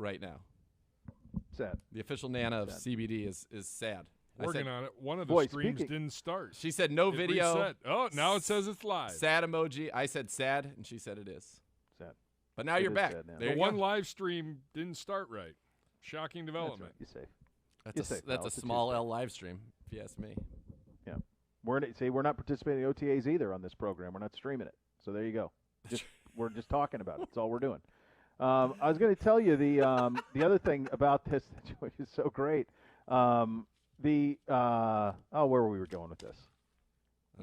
right now. Sad. The official Nana of CBD is sad. Working on it. One of the streams didn't start. She said no video. Reset. Oh, now it says it's live. Sad emoji. I said sad, and she said it is. Sad. But now you're back. The one live stream didn't start right. Shocking development. That's right. You're safe. That's a small L live stream, if you ask me. Yeah. We're not participating in OTAs either on this program. We're not streaming it. So there you go. We're just talking about it. That's all we're doing. I was going to tell you the other thing about this, which is so great. Where we were going with this?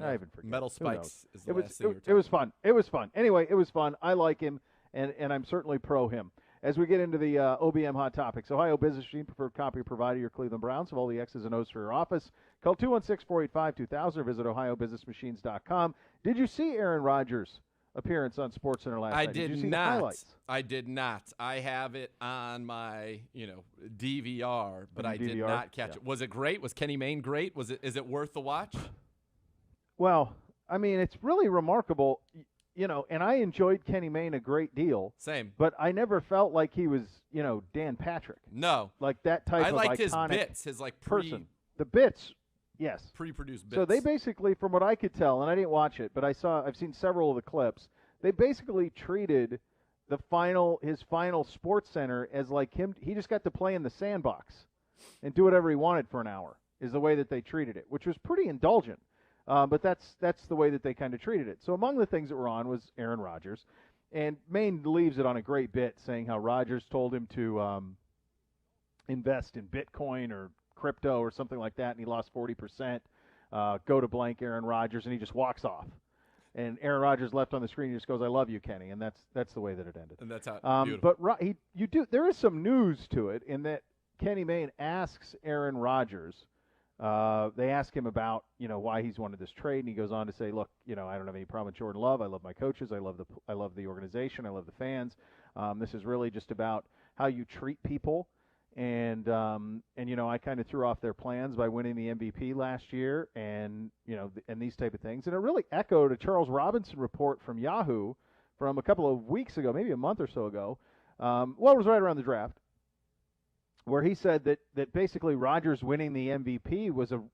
I even forget. Metal Spikes is the last thing you were talking about. It was fun. It was fun. Anyway, it was fun. I like him, and I'm certainly pro him. As we get into the OBM Hot Topics, Ohio Business Machine, preferred copy provider, your Cleveland Browns, of all the X's and O's for your office. Call 216-485-2000 or visit ohiobusinessmachines.com. Did you see Aaron Rodgers' appearance on SportsCenter last night? Did you see not. The highlights? I did not. I have it on my, DVR, but I did not catch it. Was it great? Was Kenny Mayne great? Is it worth the watch? Well, I mean, it's really remarkable, and I enjoyed Kenny Mayne a great deal. Same. But I never felt like he was, Dan Patrick. No. Like that type of iconic liked his bits, his person. The bits, yes. Pre-produced bits. So they basically, from what I could tell, and I didn't watch it, but I've seen several of the clips, they basically treated his final Sports Center as like he just got to play in the sandbox and do whatever he wanted for an hour, is the way that they treated it, which was pretty indulgent. But that's the way that they kind of treated it. So among the things that were on was Aaron Rodgers, and Mayne leaves it on a great bit, saying how Rodgers told him to invest in Bitcoin or crypto or something like that, and he lost 40%. Go to blank Aaron Rodgers, and he just walks off. And Aaron Rodgers left on the screen. He just goes, "I love you, Kenny," and that's the way that it ended. And that's how beautiful. But there is some news to it in that Kenny Mayne asks Aaron Rodgers. They ask him about why he's wanted this trade, and he goes on to say, "Look, I don't have any problem with Jordan Love. I love my coaches. I love the organization. I love the fans. This is really just about how you treat people." And I kind of threw off their plans by winning the MVP last year, and and these type of things. And it really echoed a Charles Robinson report from Yahoo from a couple of weeks ago, maybe a month or so ago. It was right around the draft, where he said that basically Rodgers winning the MVP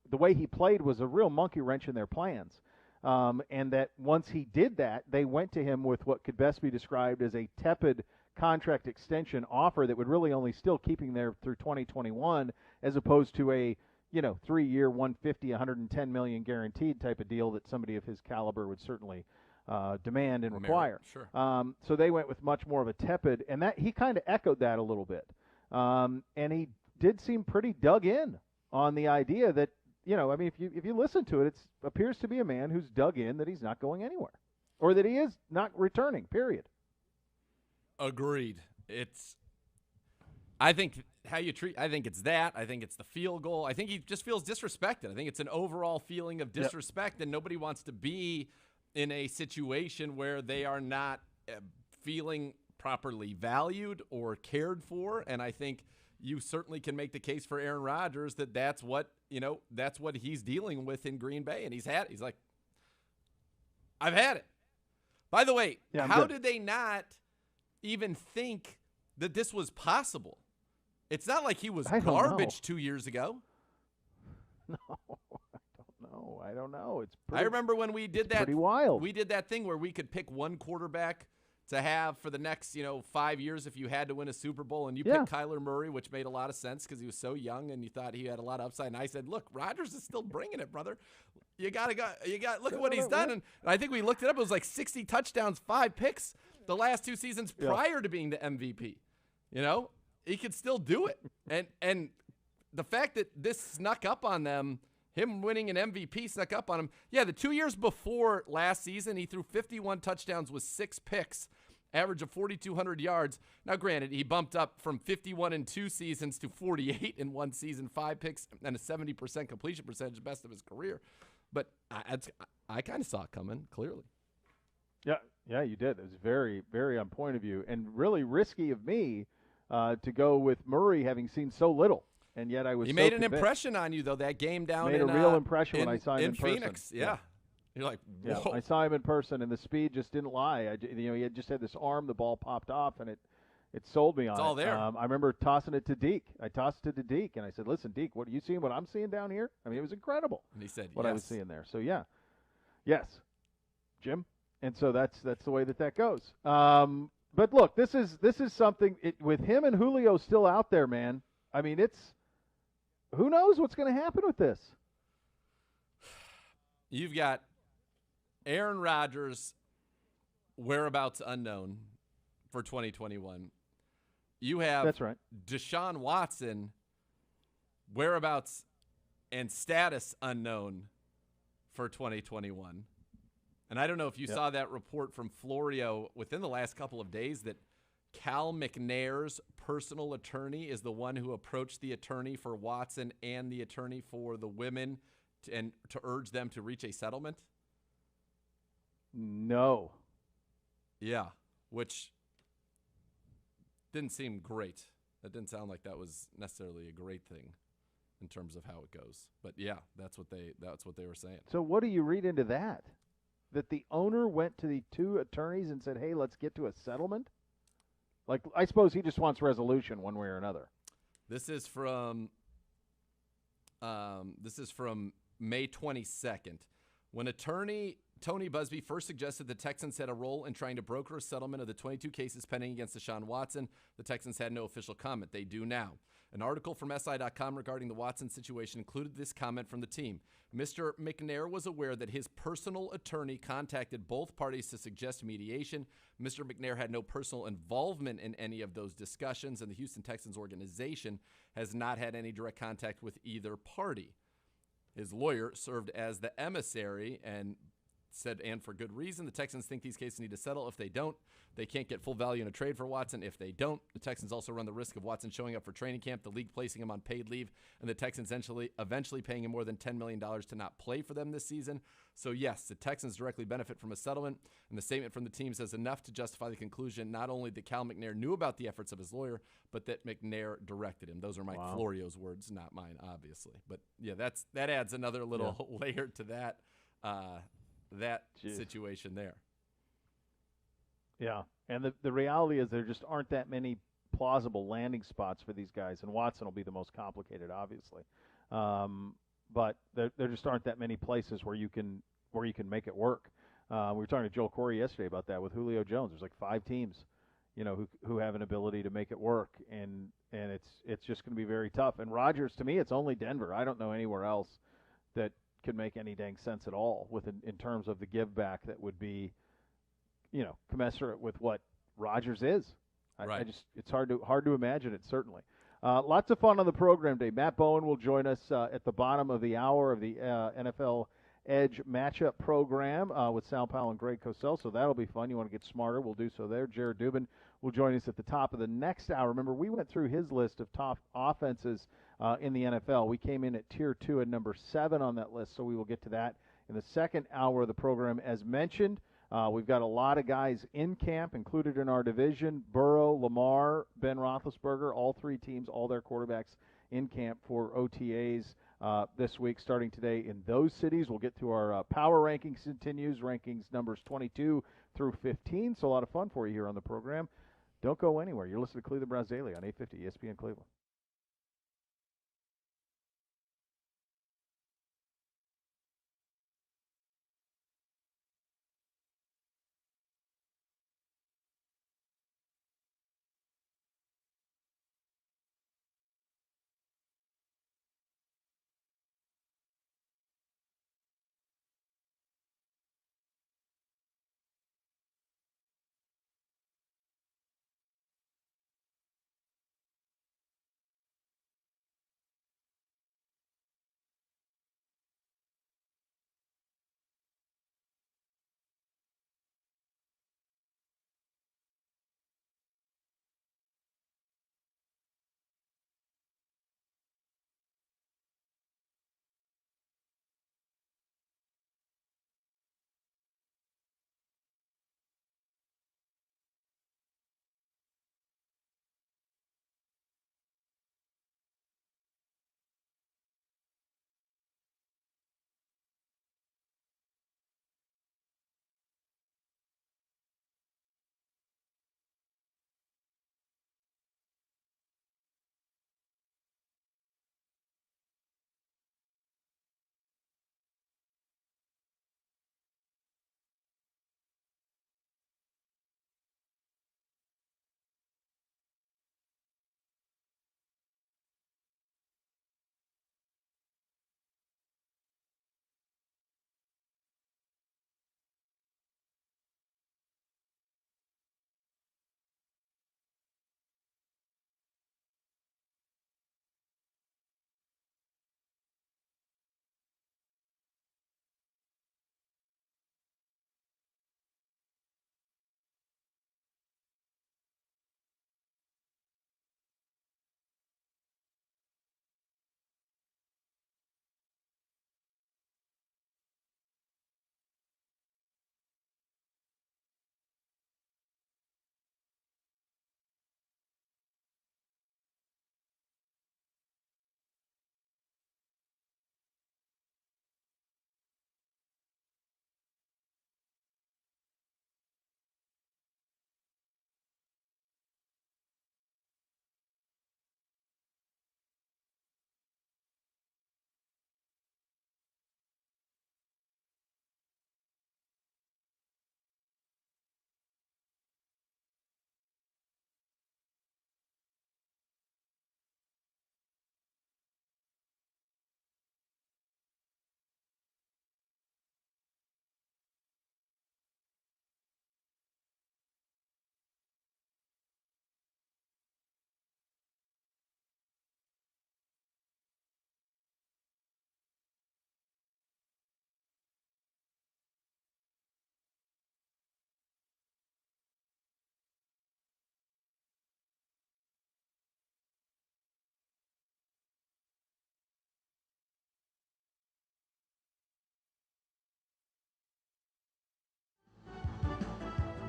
the way he played was a real monkey wrench in their plans, and that once he did that, they went to him with what could best be described as a tepid contract extension offer that would really only still keep him there through 2021, as opposed to a 3-year, $150, $110 million guaranteed type of deal that somebody of his caliber would certainly demand and require. Sure. So they went with much more of a tepid, and that he kind of echoed that a little bit. And he did seem pretty dug in on the idea that, if you listen to it, it appears to be a man who's dug in that he's not going anywhere, or that he is not returning, period. Agreed. I think it's that. I think it's the field goal. I think he just feels disrespected. I think it's an overall feeling of disrespect, and nobody wants to be in a situation where they are not feeling properly valued or cared for. And I think you certainly can make the case for Aaron Rodgers that's what he's dealing with in Green Bay. And he's like, I've had it. By the way, how did they not even think that this was possible? It's not like he was garbage 2 years ago. No, I don't know. I remember when we did that. Pretty wild. We did that thing where we could pick one quarterback to have for the next 5 years if you had to win a Super Bowl, and you picked Kyler Murray, which made a lot of sense because he was so young and you thought he had a lot of upside. And I said, look, Rodgers is still bringing it, brother. You got look at what he's done. And I think we looked it up. It was like 60 touchdowns, 5 picks the last 2 seasons prior to being the MVP. He could still do it. And the fact that this snuck up on them, him winning an MVP snuck up on him. Yeah, the 2 years before last season, he threw 51 touchdowns with 6 picks, average of 4,200 yards. Now, granted, he bumped up from 51 in 2 seasons to 48 in 1 season, 5 picks, and a 70% completion percentage, best of his career. But I kind of saw it coming, clearly. Yeah, you did. It was very, very on point of you, and really risky of me to go with Murray having seen so little. And yet I was. He made an impression on you, though, that game down made in a real impression when I saw him in Phoenix. person. Yeah. You're like, whoa. Yeah, I saw him in person, and the speed just didn't lie. He had just had this arm. The ball popped off, and It sold me on It's all it. there. I remember tossing it to Deke. I tossed it to Deke, and I said, listen, Deke, what are you seeing what I'm seeing down here? I mean, it was incredible. And he said, what yes. I was seeing there. So, yeah. Yes. Jim? And so that's the way that goes. But, look, this is something with him and Julio still out there, man. I mean, who knows what's going to happen with this? You've got Aaron Rodgers, whereabouts unknown for 2021. You have That's right. Deshaun Watson, whereabouts and status unknown for 2021. And I don't know if you saw that report from Florio within the last couple of days that Cal McNair's personal attorney is the one who approached the attorney for Watson and the attorney for the women to urge them to reach a settlement. No. Yeah, which didn't seem great. That didn't sound like that was necessarily a great thing in terms of how it goes. But yeah, that's what they were saying. So what do you read into that? That the owner went to the two attorneys and said, "Hey, let's get to a settlement"? Like, I suppose he just wants resolution one way or another. This is from May 22nd. When attorney Tony Busby first suggested the Texans had a role in trying to broker a settlement of the 22 cases pending against Deshaun Watson, the Texans had no official comment. They do now. An article from SI.com regarding the Watson situation included this comment from the team. Mr. McNair was aware that his personal attorney contacted both parties to suggest mediation. Mr. McNair had no personal involvement in any of those discussions, and the Houston Texans organization has not had any direct contact with either party. His lawyer served as the emissary and said, and for good reason, the Texans think these cases need to settle. If they don't, they can't get full value in a trade for Watson. If they don't, the Texans also run the risk of Watson showing up for training camp, the league placing him on paid leave, and the Texans eventually paying him more than $10 million to not play for them this season. So yes, the Texans directly benefit from a settlement, and the statement from the team says enough to justify the conclusion not only that Cal McNair knew about the efforts of his lawyer, but that McNair directed him. Those are Mike Florio's words, not mine, obviously. But yeah, that adds another little layer to that situation there. Yeah, and the reality is there just aren't that many plausible landing spots for these guys, and Watson will be the most complicated, obviously. But there just aren't that many places where you can make it work. We were talking to Joel Corey yesterday about that with Julio Jones. There's like 5 teams, who have an ability to make it work, and it's just going to be very tough. And Rodgers, to me, it's only Denver. I don't know anywhere else that could make any dang sense at all in terms of the give back that would be, commensurate with what Rodgers is. Right. It's hard to imagine it, certainly. Lots of fun on the program today. Matt Bowen will join us at the bottom of the hour of the NFL Edge matchup program with Sal Powell and Greg Cosell, so that'll be fun. You want to get smarter, we'll do so there. Jared Dubin will join us at the top of the next hour. Remember, we went through his list of top offenses in the NFL. We came in at Tier 2 at number 7 on that list, so we will get to that in the second hour of the program. As mentioned, we've got a lot of guys in camp included in our division. Burrow, Lamar, Ben Roethlisberger, all 3 teams, all their quarterbacks in camp for OTAs this week, starting today in those cities. We'll get to our power rankings continues, rankings numbers 22 through 15. So a lot of fun for you here on the program. Don't go anywhere. You're listening to Cleveland Browns Daily on 850 ESPN Cleveland.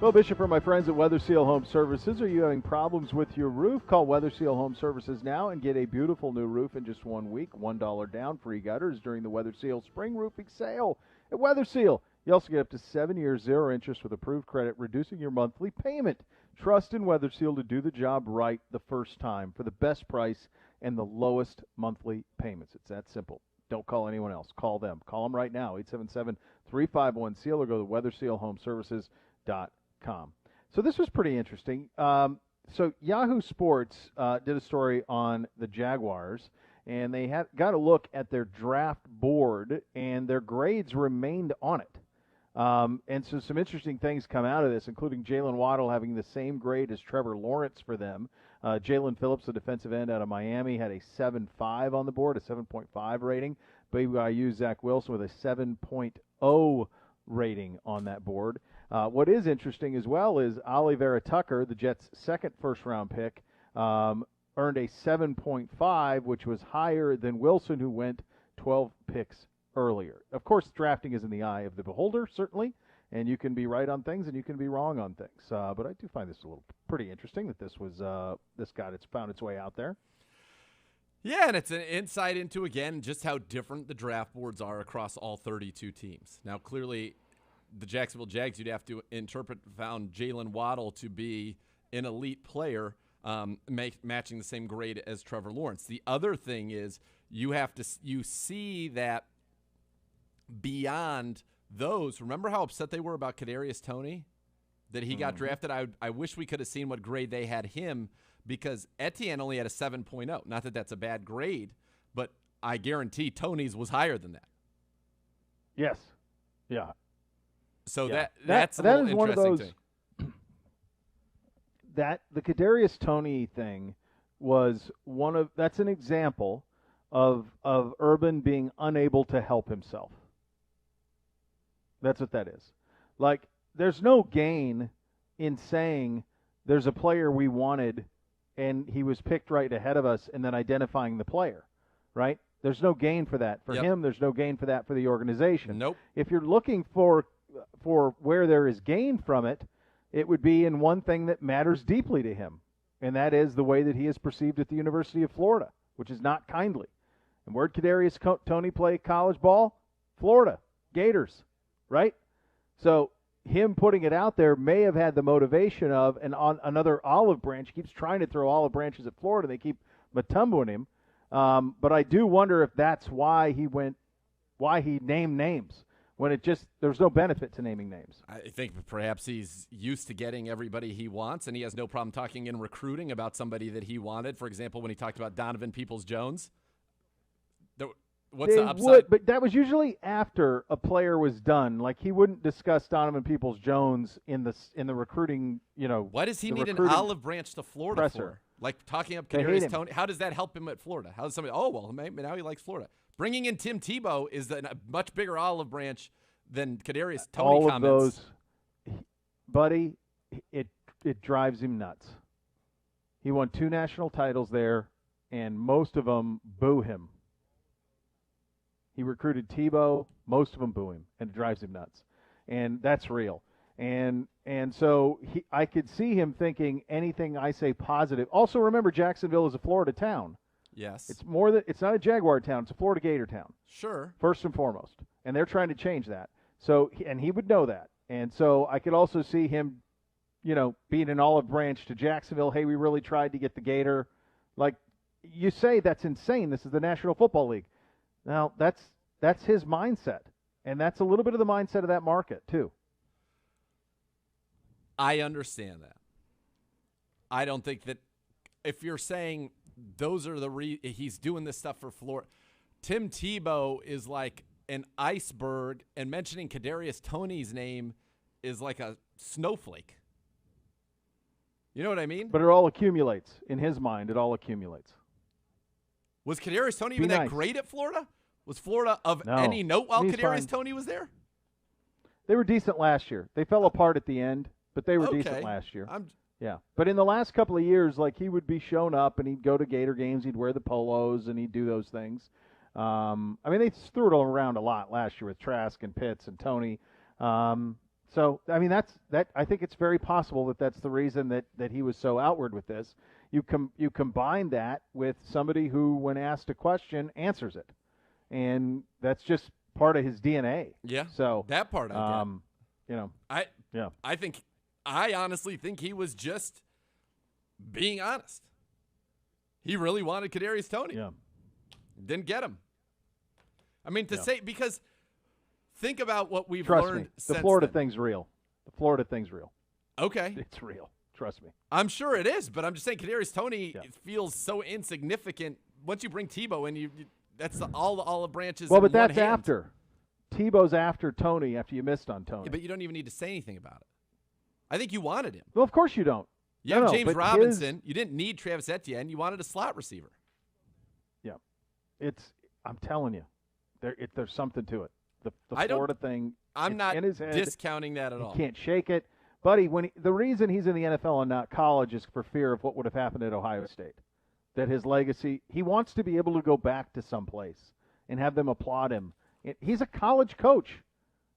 Beau Bishop for my friends at Weather Seal Home Services. Are you having problems with your roof? Call Weather Seal Home Services now and get a beautiful new roof in just 1 week. $1 down, free gutters during the Weather Seal Spring Roofing Sale at Weather Seal. You also get up to 7 years, 0 interest with approved credit, reducing your monthly payment. Trust in Weather Seal to do the job right the first time for the best price and the lowest monthly payments. It's that simple. Don't call anyone else. Call them. Call them right now, 877-351-SEAL, or go to weathersealhomeservices.com. So this was pretty interesting. So Yahoo Sports did a story on the Jaguars, and they got a look at their draft board, and their grades remained on it. And so some interesting things come out of this, including Jalen Waddle having the same grade as Trevor Lawrence for them. Jalen Phillips, the defensive end out of Miami, had a 7.5 on the board, a 7.5 rating. BYU Zach Wilson with a 7.0 rating on that board. What is interesting as well is Ollie Vera Tucker, the Jets' second first-round pick, earned a 7.5, which was higher than Wilson, who went 12 picks earlier. Of course, drafting is in the eye of the beholder, certainly, and you can be right on things and you can be wrong on things. But I do find this a little pretty interesting that this found its way out there. Yeah, and it's an insight into, again, just how different the draft boards are across all 32 teams. Now, clearly, the Jacksonville Jags, you'd have to interpret, found Jalen Waddle to be an elite player, matching the same grade as Trevor Lawrence. The other thing is you see that beyond those, remember how upset they were about Kadarius Toney, that he got drafted? I wish we could have seen what grade they had him, because Etienne only had a 7.0. Not that that's a bad grade, but I guarantee Toney's was higher than that. Yes. Yeah. So yeah. that's that a little is one of interesting those. That the Kadarius Toney thing was that's an example of Urban being unable to help himself. That's what that is. Like, there's no gain in saying there's a player we wanted and he was picked right ahead of us, and then identifying the player, right? There's no gain for that. For him, there's no gain for that for the organization. Nope. If you're looking for where there is gain from it, it would be in one thing that matters deeply to him, and that is the way that he is perceived at the University of Florida, which is not kindly. And where'd Kadarius Toney play college ball? Florida. Gators, right? So him putting it out there may have had the motivation of, and on another olive branch, he keeps trying to throw olive branches at Florida. They keep matumboing him. But I do wonder if that's why he named names, when there's no benefit to naming names. I think perhaps he's used to getting everybody he wants, and he has no problem talking in recruiting about somebody that he wanted. For example, when he talked about Donovan Peoples-Jones, what's the upside? But that was usually after a player was done. Like, he wouldn't discuss Donovan Peoples-Jones in the recruiting. Why does he need an olive branch to Florida presser for? Like talking up Kadarius Toney. How does that help him at Florida? How does somebody? Oh well, maybe now he likes Florida. Bringing in Tim Tebow is a much bigger olive branch than Kadarius Toney. All comments. of those, buddy, it drives him nuts. He won 2 national titles there, and most of them boo him. He recruited Tebow, most of them boo him, and it drives him nuts. And that's real. And so I could see him thinking anything I say positive. Also, remember, Jacksonville is a Florida town. Yes. It's not a Jaguar town. It's a Florida Gator town. Sure. First and foremost. And they're trying to change that. So, and he would know that. And so I could also see him, being an olive branch to Jacksonville. Hey, we really tried to get the Gator. Like, you say that's insane. This is the National Football League. Now, that's his mindset. And that's a little bit of the mindset of that market, too. I understand that. I don't think that if you're saying those are he's doing this stuff for Florida. Tim Tebow is like an iceberg, and mentioning Kadarius Toney's name is like a snowflake. You know what I mean? But it all accumulates. In his mind, it all accumulates. Was Kadarius Toney even that great at Florida? Was Florida of any note while Kadarius Toney was there? They were decent last year. They fell apart at the end, but they were decent last year. Yeah. But in the last couple of years, like, he would be shown up and he'd go to Gator games, he'd wear the polos, and he'd do those things. They threw it all around a lot last year with Trask and Pitts and Toney. So So, I mean, I think it's very possible that that's the reason that he was so outward with this. You combine that with somebody who, when asked a question, answers it, and that's just part of his DNA. Yeah. So that part I get. You know, I honestly think he was just being honest. He really wanted Kadarius Toney. Yeah. Didn't get him. I mean, to say, because think about what we've Trust learned me, since the Florida then. thing's real. The Florida thing's real. Okay. It's real. Trust me. I'm sure it is, but I'm just saying Kadarius Toney feels so insignificant. Once you bring Tebow in, that's all the branches. Well, in but one that's hand. after. Tebow's after Toney after you missed on Toney. Yeah, but you don't even need to say anything about it. I think you wanted him. Well, of course you don't. You have No, James but Robinson. You didn't need Travis Etienne. You wanted a slot receiver. Yeah. I'm telling you, there's something to it. The I don't- Florida thing, I'm it's not in his head. discounting that at He all. can't shake it. Buddy, the reason he's in the NFL and not college is for fear of what would have happened at Ohio State. That his legacy, he wants to be able to go back to someplace and have them applaud him. He's a college coach,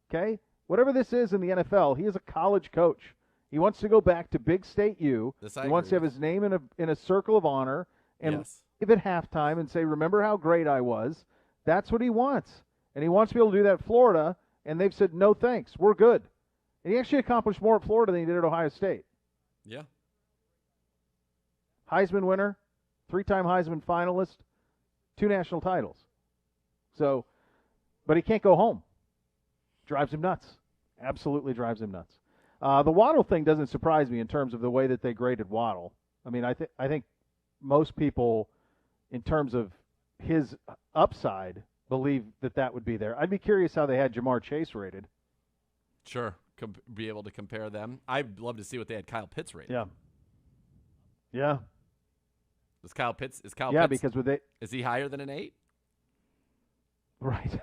okay? Whatever this is in the NFL, he is a college coach. He wants to go back to Big State U. He wants to have his name in a circle of honor and leave at halftime and say, remember how great I was. That's what he wants. And he wants to be able to do that at Florida, and they've said, no thanks, we're good. And he actually accomplished more at Florida than he did at Ohio State. Yeah. Heisman winner, 3-time Heisman finalist, 2 national titles. So, but he can't go home. Drives him nuts. Absolutely drives him nuts. The Waddle thing doesn't surprise me in terms of the way that they graded Waddle. I mean, I think most people, in terms of his upside, believe that would be there. I'd be curious how they had Jamar Chase rated. Sure. Be able to compare them. I'd love to see what they had Kyle Pitts rated. Yeah. Yeah. Is Kyle Pitts? Yeah, because is he higher than an 8? Right.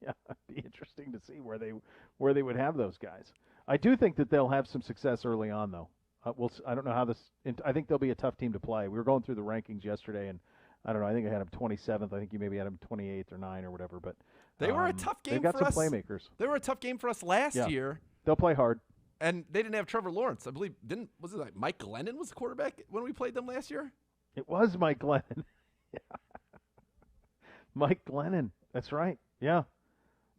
Yeah, it'd be interesting to see where they would have those guys. I do think that they'll have some success early on, though. I don't know how this. I think they'll be a tough team to play. We were going through the rankings yesterday, and I don't know. I think I had them 27th. I think you maybe had them 28th or 9 or whatever. But they were a tough game. They've got for some us. playmakers. They were a tough game for us last year. They'll play hard. And they didn't have Trevor Lawrence. I believe was it like Mike Glennon was the quarterback when we played them last year? It was Mike Glennon. Mike Glennon. That's right. Yeah.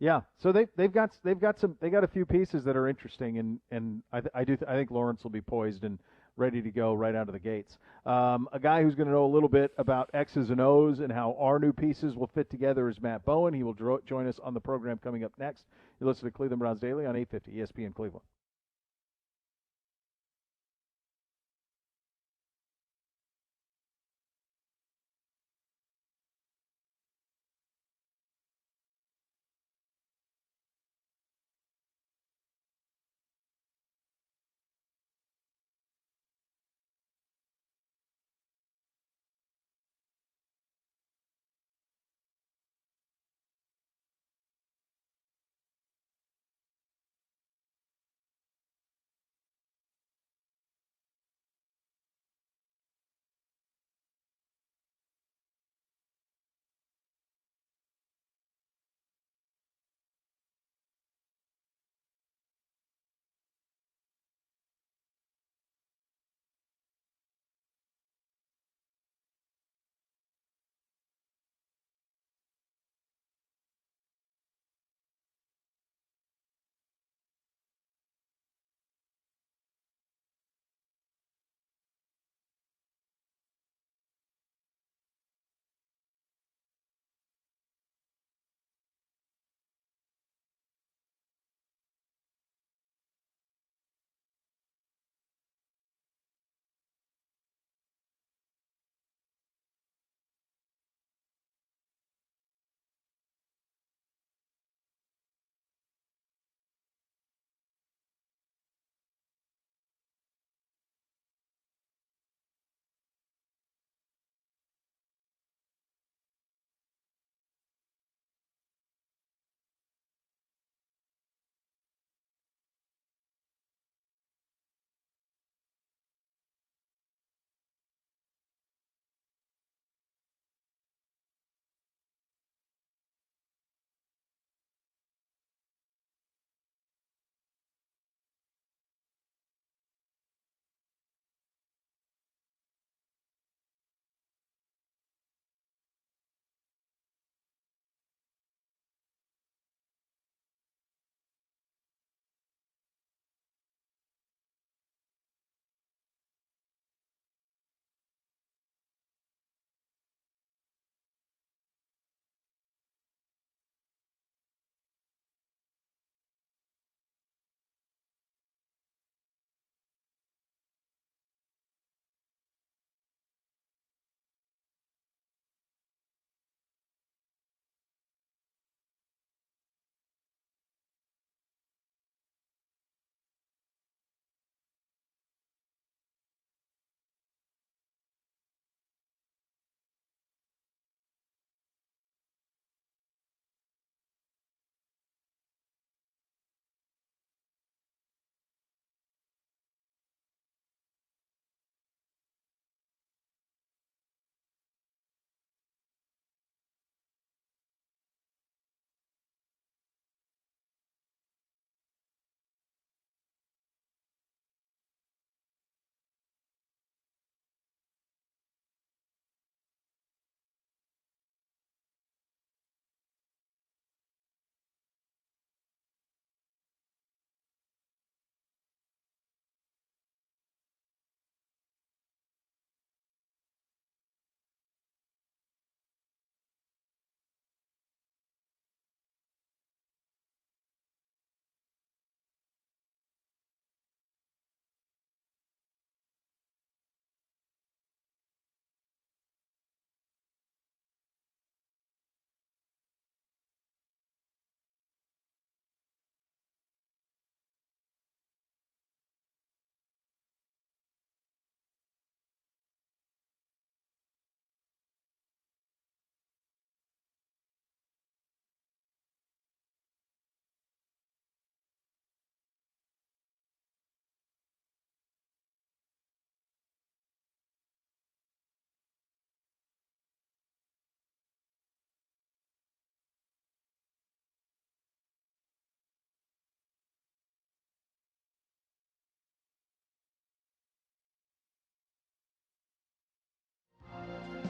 Yeah, so they've got a few pieces that are interesting, and I think Lawrence will be poised and ready to go right out of the gates. A guy who's going to know a little bit about X's and O's and how our new pieces will fit together is Matt Bowen. He will join us on the program coming up next. You listen to Cleveland Browns Daily on 850 ESPN Cleveland.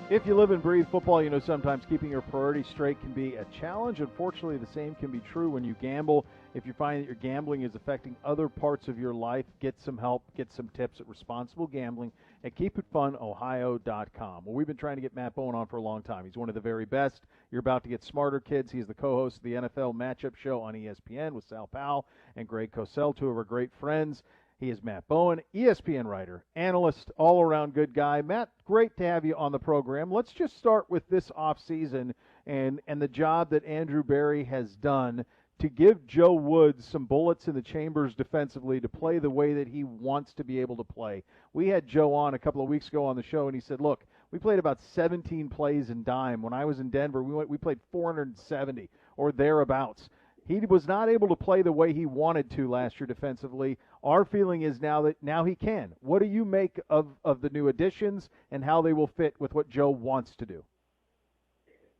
If you live and breathe football, you know sometimes keeping your priorities straight can be a challenge. Unfortunately, the same can be true when you gamble. If you find that your gambling is affecting other parts of your life, get some help, get some tips at Responsible Gambling at KeepItFunOhio.com. Well, we've been trying to get Matt Bowen on for a long time. He's one of the very best. You're about to get smarter, kids. He's the co-host of the NFL Matchup Show on ESPN with Sal Powell and Greg Cosell, two of our great friends. He is Matt Bowen, ESPN writer, analyst, all-around good guy. Matt, great to have you on the program. Let's just start with this offseason and the job that Andrew Berry has done to give Joe Woods some bullets in the chambers defensively to play the way that he wants to be able to play. We had Joe on a couple of weeks ago on the show, and he said, look, we played about 17 plays in dime. When I was in Denver, we played 470 or thereabouts. He was not able to play the way he wanted to last year defensively. Our feeling is now he can. What do you make of the new additions and how they will fit with what Joe wants to do?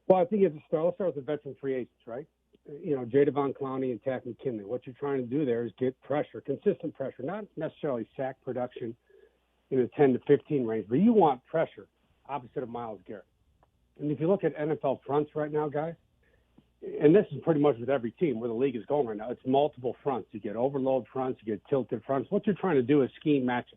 Well, I think let's start with the veteran free agents, right? You know, Jadeveon Clowney and Takk McKinley. What you're trying to do there is get pressure, consistent pressure, not necessarily sack production in the 10 to 15 range, but you want pressure opposite of Myles Garrett. And if you look at NFL fronts right now, guys, and this is pretty much with every team where the league is going right now, it's multiple fronts. You get overload fronts, you get tilted fronts. What you're trying to do is scheme matchups.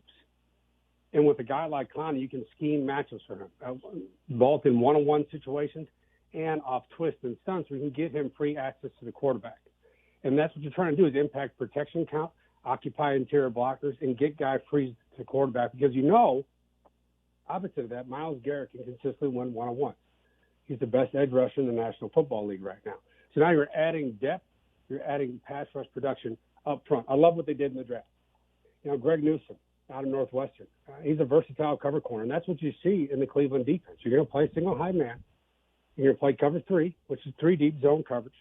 And with a guy like Clowney, you can scheme matchups for him, both in one-on-one situations and off twists and stunts where you can get him free access to the quarterback. And that's what you're trying to do is impact protection count, occupy interior blockers, and get guy free to the quarterback because you know, opposite of that, Myles Garrett can consistently win one-on-one. He's the best edge rusher in the National Football League right now. So now you're adding depth, you're adding pass rush production up front. I love what they did in the draft. You know, Greg Newsome out of Northwestern, he's a versatile cover corner, and that's what you see in the Cleveland defense. You're going to play single high man. You're going to play cover three, which is three deep zone coverage.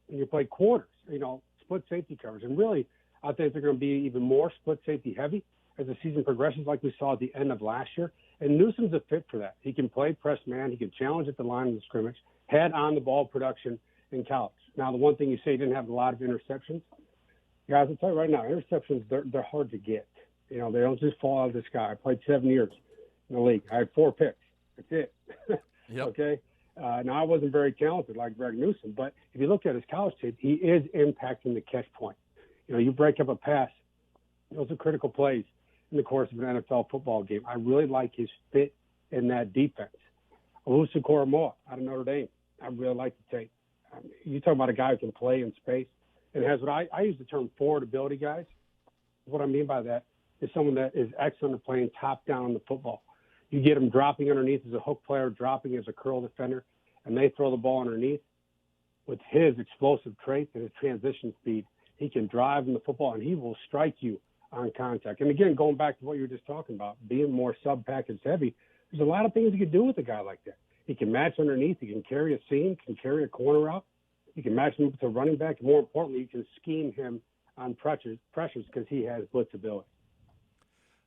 And you play quarters, you know, split safety coverage. And really, I think they're going to be even more split safety heavy as the season progresses like we saw at the end of last year. And Newsome's a fit for that. He can play press man. He can challenge at the line of the scrimmage, had on-the-ball production in college. Now, the one thing you say, he didn't have a lot of interceptions. Guys, I'll tell you right now, interceptions, they're hard to get. You know, they don't just fall out of the sky. I played 7 years in the league. I had 4 picks. That's it. Yep. Okay? Now, I wasn't very talented like Greg Newsome, but if you look at his college tape, he is impacting the catch point. You know, you break up a pass. Those are critical plays in the course of an NFL football game. I really like his fit in that defense. Olusegun Koromoa out of Notre Dame. I really like the tape. You talk about a guy who can play in space and has what I use the term forward ability, guys. What I mean by that is someone that is excellent at playing top down on the football. You get him dropping underneath as a hook player, dropping as a curl defender, and they throw the ball underneath. With his explosive traits and his transition speed, he can drive in the football, and he will strike you on contact. And again, going back to what you were just talking about, being more sub-package heavy, there's a lot of things you can do with a guy like that. He can match underneath. He can carry a seam, can carry a corner out. You can match him up to a running back. And more importantly, you can scheme him on pressures because he has blitz ability.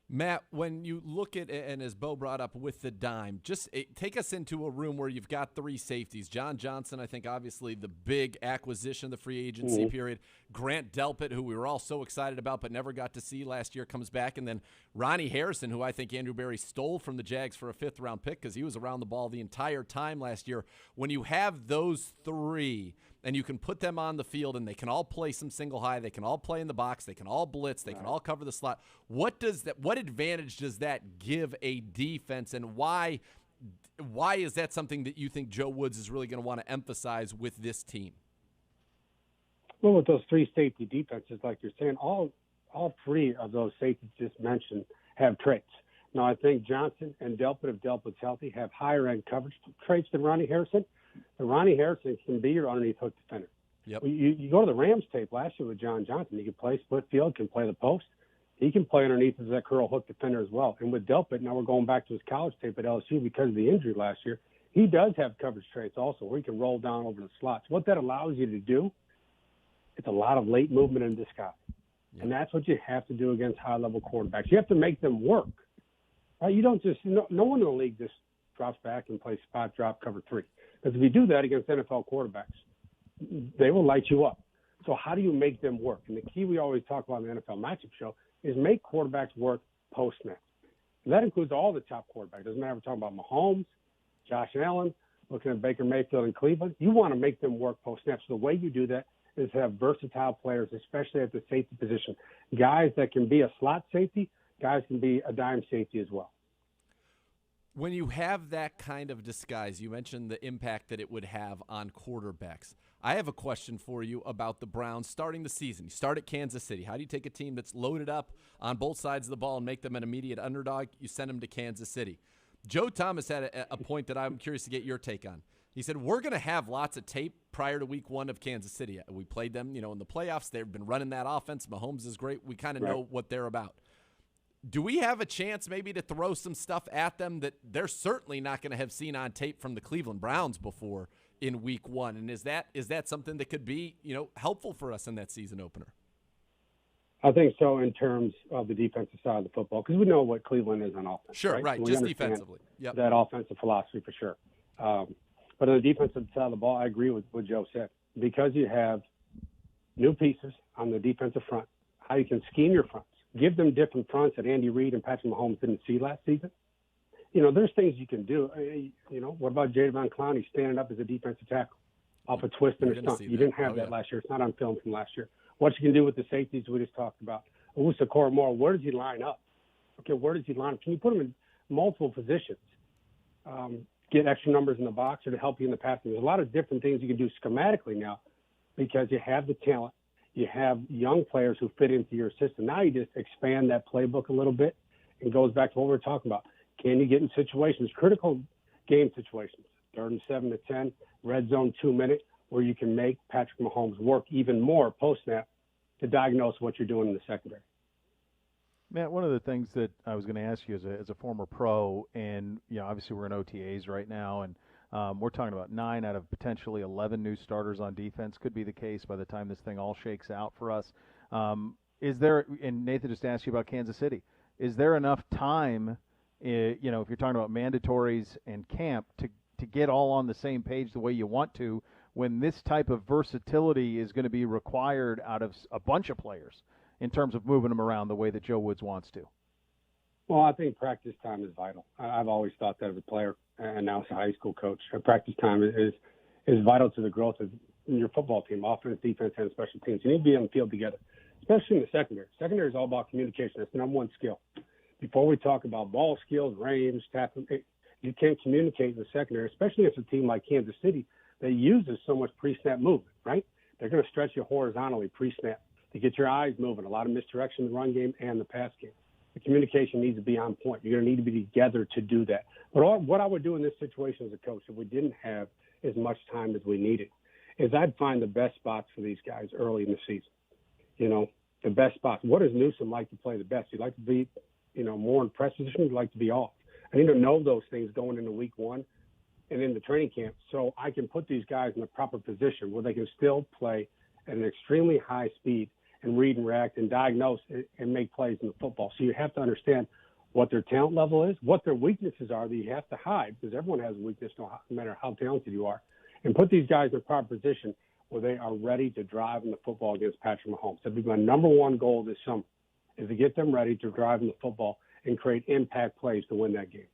Matt, when you look at, and as Beau brought up with the dime, just take us into a room where you've got 3 safeties. John Johnson, I think obviously the big acquisition of the free agency period. Grant Delpit, who we were all so excited about but never got to see last year, comes back. And then Ronnie Harrison, who I think Andrew Berry stole from the Jags for a 5th-round pick because he was around the ball the entire time last year. When you have those 3 and you can put them on the field and they can all play some single high, they can all play in the box, they can all blitz, they can all cover the slot, what advantage does that give a defense, and why is that something that you think Joe Woods is really going to want to emphasize with this team? Well, with those 3 safety defenses, like you're saying, all 3 of those safeties just mentioned have traits. Now, I think Johnson and Delpit, if Delpit's healthy, have higher-end coverage traits than Ronnie Harrison. And Ronnie Harrison can be your underneath hook defender. Yep. You go to the Rams tape last year with John Johnson. He can play split field, can play the post. He can play underneath as that curl hook defender as well. And with Delpit, now we're going back to his college tape at LSU because of the injury last year. He does have coverage traits also where he can roll down over the slots. What that allows you to do, it's a lot of late movement in disguise. Yep. And that's what you have to do against high-level quarterbacks. You have to make them work. Right? You don't just – no one in the league just drops back and plays spot drop cover 3. Because if you do that against NFL quarterbacks, they will light you up. So how do you make them work? And the key we always talk about in the NFL Matchup Show is make quarterbacks work post-snap. And that includes all the top quarterbacks. It doesn't matter if we're talking about Mahomes, Josh Allen, looking at Baker Mayfield in Cleveland, you want to make them work post-snap. So the way you do that is have versatile players, especially at the safety position. Guys that can be a slot safety, guys can be a dime safety as well. When you have that kind of disguise, you mentioned the impact that it would have on quarterbacks. I have a question for you about the Browns starting the season. You start at Kansas City. How do you take a team that's loaded up on both sides of the ball and make them an immediate underdog? You send them to Kansas City. Joe Thomas had a point that I'm curious to get your take on. He said, we're going to have lots of tape prior to week 1 of Kansas City. We played them, in the playoffs. They've been running that offense. Mahomes is great. We kind of know what they're about. Do we have a chance maybe to throw some stuff at them that they're certainly not going to have seen on tape from the Cleveland Browns before in week 1? And is that something that could be, helpful for us in that season opener? I think so in terms of the defensive side of the football, because we know what Cleveland is on offense. Sure, right. So just defensively. Yep. That offensive philosophy for sure. But on the defensive side of the ball, I agree with what Joe said. Because you have new pieces on the defensive front, how you can scheme your fronts, give them different fronts that Andy Reid and Patrick Mahomes didn't see last season. There's things you can do. What about Jadavion Clowney standing up as a defensive tackle off a twist and a stunt? You didn't have that last year. It's not on film from last year. What you can do with the safeties we just talked about. Owusu Koramoah, where does he line up? Okay, where does he line up? Can you put him in multiple positions? Get extra numbers in the box or to help you in the passing. There's a lot of different things you can do schematically now because you have the talent. You have young players who fit into your system. Now you just expand that playbook a little bit and goes back to what we were talking about. Can you get in situations, critical game situations, 3rd and 7 to 10, red zone 2-minute, where you can make Patrick Mahomes work even more post-snap to diagnose what you're doing in the secondary? Matt, one of the things that I was going to ask you as a former pro, and obviously we're in OTAs right now, and we're talking about 9 out of potentially 11 new starters on defense. Could be the case by the time this thing all shakes out for us. Is there? And Nathan just asked you about Kansas City. Is there enough time? If you're talking about mandatories and camp to get all on the same page the way you want to, when this type of versatility is going to be required out of a bunch of players in terms of moving them around the way that Joe Woods wants to? Well, I think practice time is vital. I've always thought that as a player, and now as a high school coach. Practice time is vital to the growth of your football team, offense, defense, and special teams. You need to be on the field together, especially in the secondary. Secondary is all about communication. That's the number one skill. Before we talk about ball skills, range, tackling, you can't communicate in the secondary, especially as a team like Kansas City that uses so much pre-snap movement, right? They're going to stretch you horizontally pre-snap to get your eyes moving. A lot of misdirection in the run game and the pass game. The communication needs to be on point. You're going to need to be together to do that. But what I would do in this situation as a coach, if we didn't have as much time as we needed, is I'd find the best spots for these guys early in the season. The best spots. What does Newsome like to play the best? He'd like to be, more in press position. He'd like to be off. I need to know those things going into week 1 and in the training camp so I can put these guys in the proper position where they can still play at an extremely high speed and read and react and diagnose and make plays in the football. So you have to understand what their talent level is, what their weaknesses are that you have to hide, because everyone has a weakness no matter how talented you are, and put these guys in the proper position where they are ready to drive in the football against Patrick Mahomes. That'd be my number one goal this summer, is to get them ready to drive in the football and create impact plays to win that game.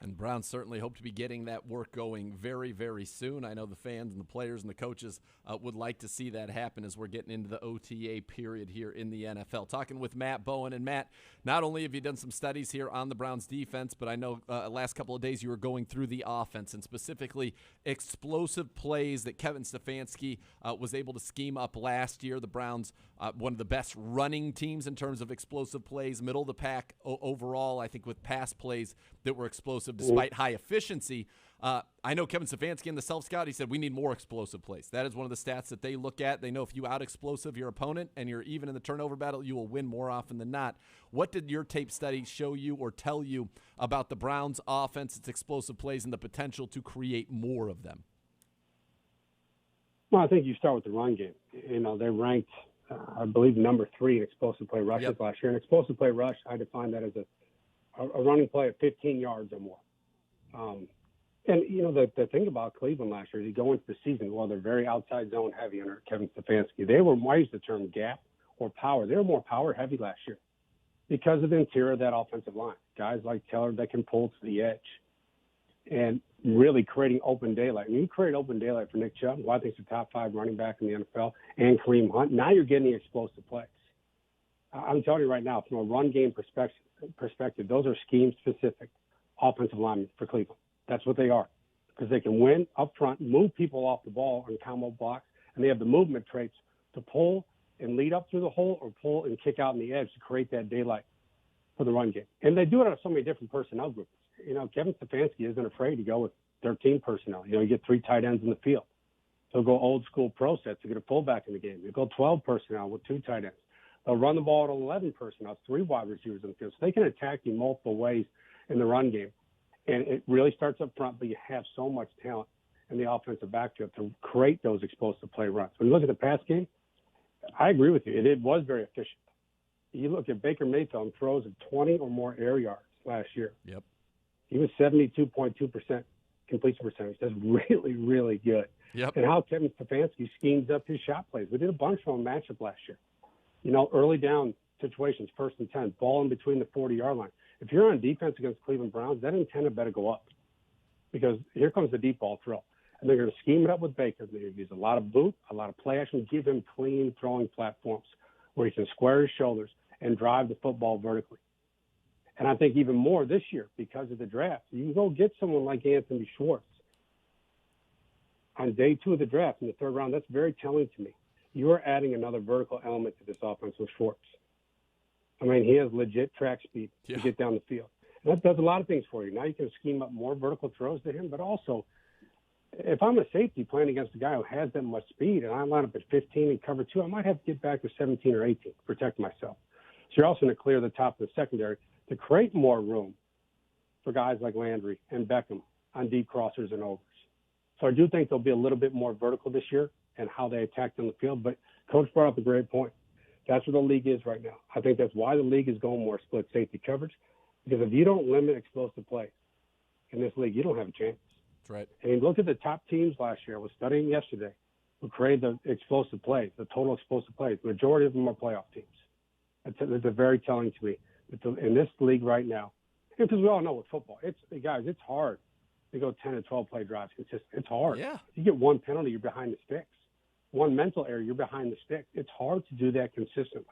And Browns certainly hope to be getting that work going very, very soon. I know the fans and the players and the coaches would like to see that happen as we're getting into the OTA period here in the NFL. Talking with Matt Bowen. And Matt, not only have you done some studies here on the Browns defense, but I know last couple of days you were going through the offense and specifically explosive plays that Kevin Stefanski was able to scheme up last year. The Browns, one of the best running teams in terms of explosive plays, middle of the pack overall, I think, with pass plays that were explosive despite high efficiency. I know Kevin Stefanski in the self-scout, he said we need more explosive plays. That is one of the stats that they look at. They know if you out-explosive your opponent and you're even in the turnover battle, you will win more often than not. What did your tape study show you or tell you about the Browns' offense, its explosive plays, and the potential to create more of them? Well, I think you start with the run game. They ranked, I believe, number 3 in explosive play rushes last year. An explosive play rush, I define that as a running play of 15 yards or more. And, the thing about Cleveland last year is you go into the season, they're very outside zone heavy under Kevin Stefanski. They were, I use the term gap or power. They were more power heavy last year because of the interior of that offensive line. Guys like Teller that can pull to the edge. and really creating open daylight. When you create open daylight for Nick Chubb, who I think is the top 5 running back in the NFL, and Kareem Hunt, now you're getting explosive plays. I'm telling you right now, from a run game perspective, those are scheme-specific offensive linemen for Cleveland. That's what they are, because they can win up front, move people off the ball on combo blocks, and they have the movement traits to pull and lead up through the hole or pull and kick out in the edge to create that daylight for the run game. And they do it on so many different personnel groups. Kevin Stefanski isn't afraid to go with 13 personnel. You get 3 tight ends in the field. They'll go old school pro sets to get a fullback in the game. They'll go 12 personnel with 2 tight ends. They'll run the ball at 11 personnel, 3 wide receivers in the field. So they can attack you multiple ways in the run game. And it really starts up front, but you have so much talent in the offensive backfield to create those explosive play runs. When you look at the pass game, I agree with you. It was very efficient. You look at Baker Mayfield throws of 20 or more air yards last year. Yep. He was 72.2% completion percentage. That's really, really good. Yep. And how Kevin Stefanski schemes up his shot plays. We did a bunch of them matchup last year. Early down situations, 1st and 10, ball in between the 40-yard line. If you're on defense against Cleveland Browns, that antenna better go up, because here comes the deep ball throw. And they're going to scheme it up with Baker. They're going to use a lot of boot, a lot of play action, give him clean throwing platforms where he can square his shoulders and drive the football vertically. And I think even more this year, because of the draft, you can go get someone like Anthony Schwartz on day 2 of the draft in the 3rd round. That's very telling to me. You are adding another vertical element to this offense with Schwartz. I mean, he has legit track speed to get down the field. And that does a lot of things for you. Now you can scheme up more vertical throws to him, but also, if I'm a safety playing against a guy who has that much speed and I line up at 15 and cover 2, I might have to get back to 17 or 18 to protect myself. So you're also going to clear the top of the secondary to create more room for guys like Landry and Beckham on deep crossers and overs. So I do think there'll be a little bit more vertical this year and how they attack on the field. But Coach brought up a great point. That's where the league is right now. I think that's why the league is going more split safety coverage, because if you don't limit explosive plays in this league, you don't have a chance. That's right. And you look at the top teams last year. I was studying yesterday who created the explosive plays, the total explosive plays. The majority of them are playoff teams. That's very telling to me. In this league right now, because we all know with football, it's hard to go 10 and 12 play drives consistent. It's hard. Yeah. You get one penalty, you're behind the sticks. One mental error, you're behind the sticks. It's hard to do that consistently.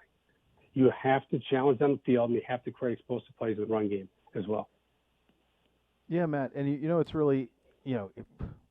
You have to challenge on the field, and you have to create explosive plays in the run game as well. Yeah, Matt, and it's really,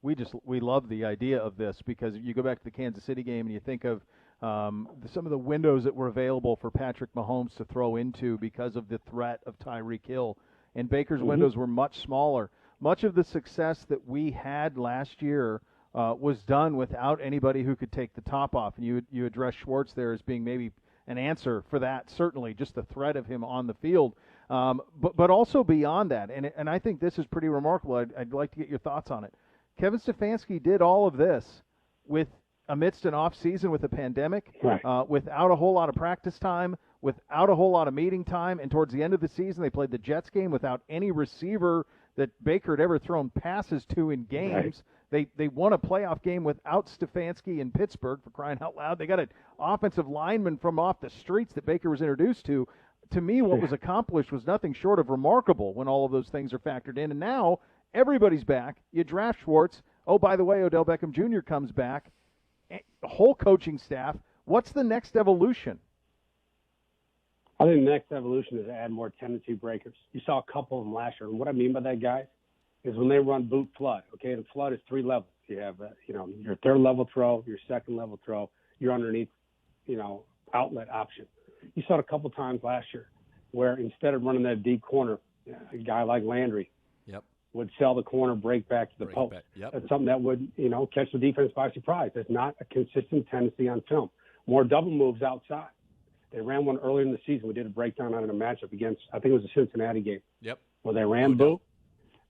we love the idea of this, because you go back to the Kansas City game and you think of some of the windows that were available for Patrick Mahomes to throw into because of the threat of Tyreek Hill, and Baker's windows were much smaller. Much of the success that we had last year was done without anybody who could take the top off, and you address Schwartz there as being maybe an answer for that, certainly, just the threat of him on the field. But also beyond that, and I think this is pretty remarkable. I'd like to get your thoughts on it. Kevin Stefanski did all of this amidst an off season with a pandemic, right. Without a whole lot of practice time, without a whole lot of meeting time, and towards the end of the season they played the Jets game without any receiver that Baker had ever thrown passes to in games. Right. They won a playoff game without Stefanski in Pittsburgh, for crying out loud. They got an offensive lineman from off the streets that Baker was introduced to. To me, what was accomplished was nothing short of remarkable when all of those things are factored in. And now everybody's back. You draft Schwartz. Oh, by the way, Odell Beckham Jr. comes back. The whole coaching staff. What's the next evolution? I think the next evolution is to add more tendency breakers. You saw a couple of them last year. And what I mean by that, guys, is when they run boot flood. Okay, the flood is 3 levels. You have, your 3rd level throw, your 2nd level throw, your underneath, outlet option. You saw it a couple times last year where instead of running that deep corner, a guy like Landry would sell the corner, break back to the post. That's something that would, catch the defense by surprise. That's not a consistent tendency on film. More double moves outside. They ran one earlier in the season. We did a breakdown on it in a matchup against, I think it was a Cincinnati game. Where they ran boot.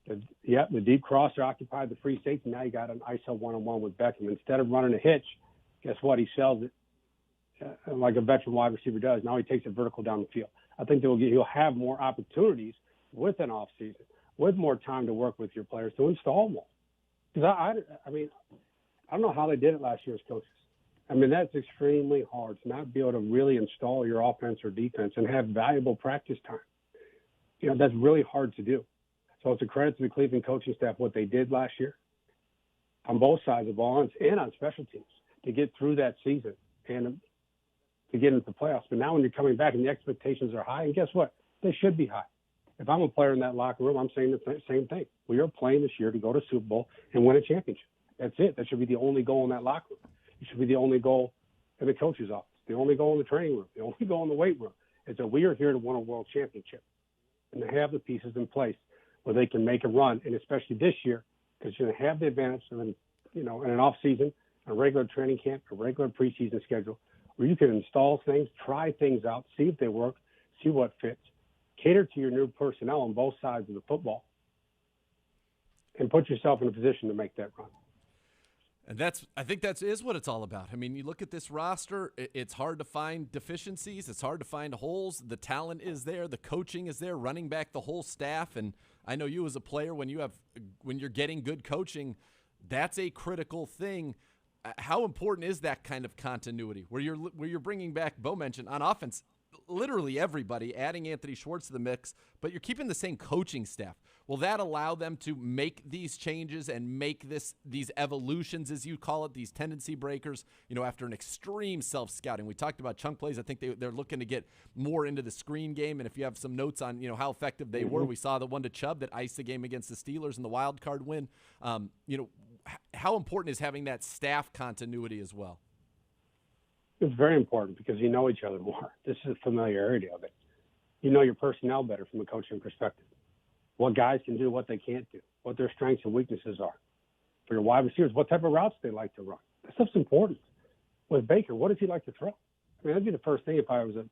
The deep crosser occupied the free safety. Now you got an ISO one-on-one with Beckham. Instead of running a hitch, guess what? He sells it like a veteran wide receiver does. Now he takes it vertical down the field. I think he'll have more opportunities with an off season, with more time to work with your players to install more. Because I don't know how they did it last year as coaches. I mean, that's extremely hard to not be able to really install your offense or defense and have valuable practice time. That's really hard to do. So it's a credit to the Cleveland coaching staff what they did last year on both sides of the ball and on special teams to get through that season and to get into the playoffs. But now when you're coming back and the expectations are high, and guess what? They should be high. If I'm a player in that locker room, I'm saying the same thing. We are playing this year to go to Super Bowl and win a championship. That's it. That should be the only goal in that locker room. It should be the only goal in the coach's office, the only goal in the training room, the only goal in the weight room. Is that we are here to win a world championship. And they have the pieces in place where they can make a run, and especially this year, because you're going to have the advantage of in an off season, a regular training camp, a regular preseason schedule, where you can install things, try things out, see if they work, see what fits, cater to your new personnel on both sides of the football, and put yourself in a position to make that run. And I think that is what it's all about. I mean, you look at this roster, it's hard to find deficiencies. It's hard to find holes. The talent is there. The coaching is there, running back the whole staff. And I know you as a player, when you're getting good coaching, that's a critical thing. How important is that kind of continuity where you're bringing back, Beau mentioned, on offense, literally everybody, adding Anthony Schwartz to the mix, but you're keeping the same coaching staff. Will that allow them to make these changes and make these evolutions, as you call it, these tendency breakers, after an extreme self-scouting? We talked about chunk plays. I think they're looking to get more into the screen game, and if you have some notes on, how effective they were, we saw the one to Chubb that iced the game against the Steelers in the wild card win. How important is having that staff continuity as well? It's very important because you know each other more. This is the familiarity of it. You know your personnel better from a coaching perspective. What guys can do, what they can't do, what their strengths and weaknesses are. For your wide receivers, what type of routes they like to run. That stuff's important. With Baker, what does he like to throw? I mean, that'd be the first thing if I was a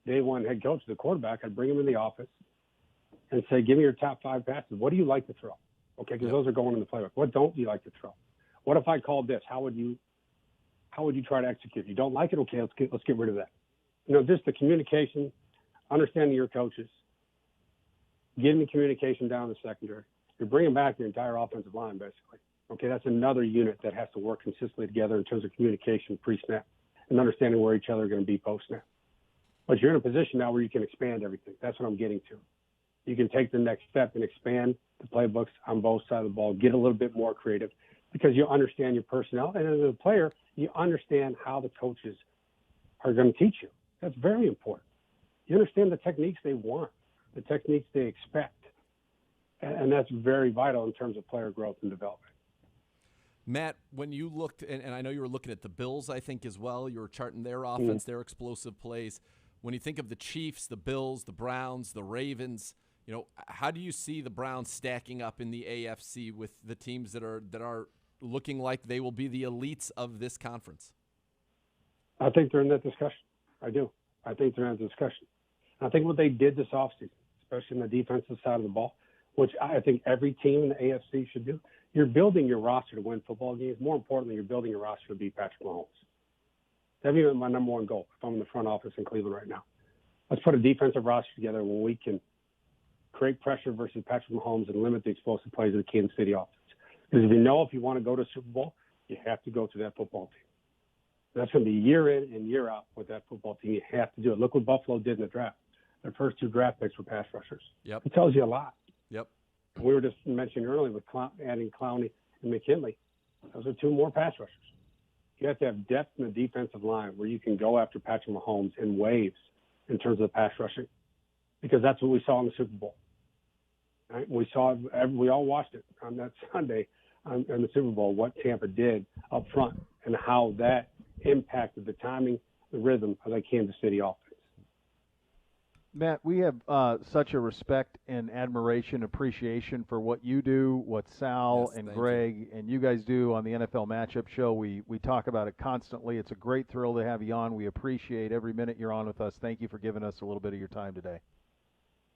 day one head coach of the quarterback. I'd bring him in the office and say, give me your top 5 passes. What do you like to throw? Okay, because those are going in the playbook. What don't you like to throw? What if I called this? How would you try to execute? You don't like it? Okay, let's get rid of that. Just the communication, understanding your coaches, getting the communication down the secondary. You're bringing back your entire offensive line, basically. Okay, that's another unit that has to work consistently together in terms of communication pre-snap and understanding where each other are going to be post-snap. But you're in a position now where you can expand everything. That's what I'm getting to. You can take the next step and expand the playbooks on both sides of the ball, get a little bit more creative because you understand your personnel. And as a player, you understand how the coaches are going to teach you. That's very important. You understand the techniques they want, the techniques they expect. And that's very vital in terms of player growth and development. Matt, when you looked, and I know you were looking at the Bills, I think, as well. You were charting their offense, their explosive plays. When you think of the Chiefs, the Bills, the Browns, the Ravens, how do you see the Browns stacking up in the AFC with the teams that are looking like they will be the elites of this conference? I think they're in that discussion. I do. I think they're in that discussion. I think what they did this offseason, especially on the defensive side of the ball, which I think every team in the AFC should do, you're building your roster to win football games. More importantly, you're building your roster to beat Patrick Mahomes. That'd be my number one goal if I'm in the front office in Cleveland right now. Let's put a defensive roster together where we can create pressure versus Patrick Mahomes and limit the explosive plays of the Kansas City offense. Because if you want to go to Super Bowl, you have to go to that football team. That's going to be year in and year out with that football team. You have to do it. Look what Buffalo did in the draft. Their first 2 draft picks were pass rushers. Yep. It tells you a lot. Yep. We were just mentioning earlier with adding Clowney and McKinley. Those are 2 more pass rushers. You have to have depth in the defensive line where you can go after Patrick Mahomes in waves in terms of the pass rushing, because that's what we saw in the Super Bowl. Right? We all watched it on that Sunday in the Super Bowl, what Tampa did up front and how that impacted the timing, the rhythm of that Kansas City offense. Matt, we have such a respect and admiration, appreciation for what you do, what Sal and Greg and you guys do on the NFL Matchup Show. We talk about it constantly. It's a great thrill to have you on. We appreciate every minute you're on with us. Thank you for giving us a little bit of your time today.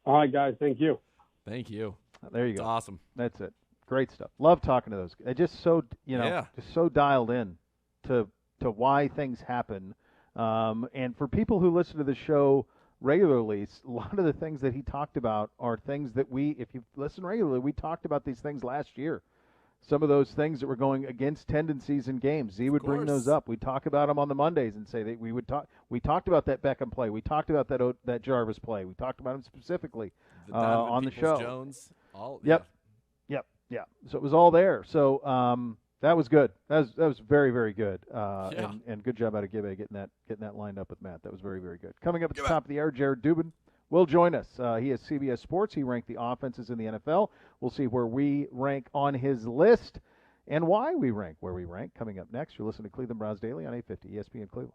All right, guys. Thank you. Thank you. There you go. It's awesome. That's it. Great stuff. Love talking to those guys. Just so just so dialed in to why things happen. And for people who listen to the show regularly, a lot of the things that he talked about are things that if you listen regularly, we talked about these things last year. Some of those things that were going against tendencies in games, he would bring those up. We talk about them on the Mondays and say that we would talk. We talked about that Beckham play. We talked about that Jarvis play. We talked about him specifically on the show. Jones. All Yep. Yeah. So it was all there. So that was good. That was very, very good. And good job out of Gibbe getting that lined up with Matt. That was very, very good. Coming up at the top of the hour, Jared Dubin will join us. He is CBS Sports. He ranked the offenses in the NFL. We'll see where we rank on his list and why we rank where we rank. Coming up next, you're listening to Cleveland Browns Daily on 850 ESPN Cleveland.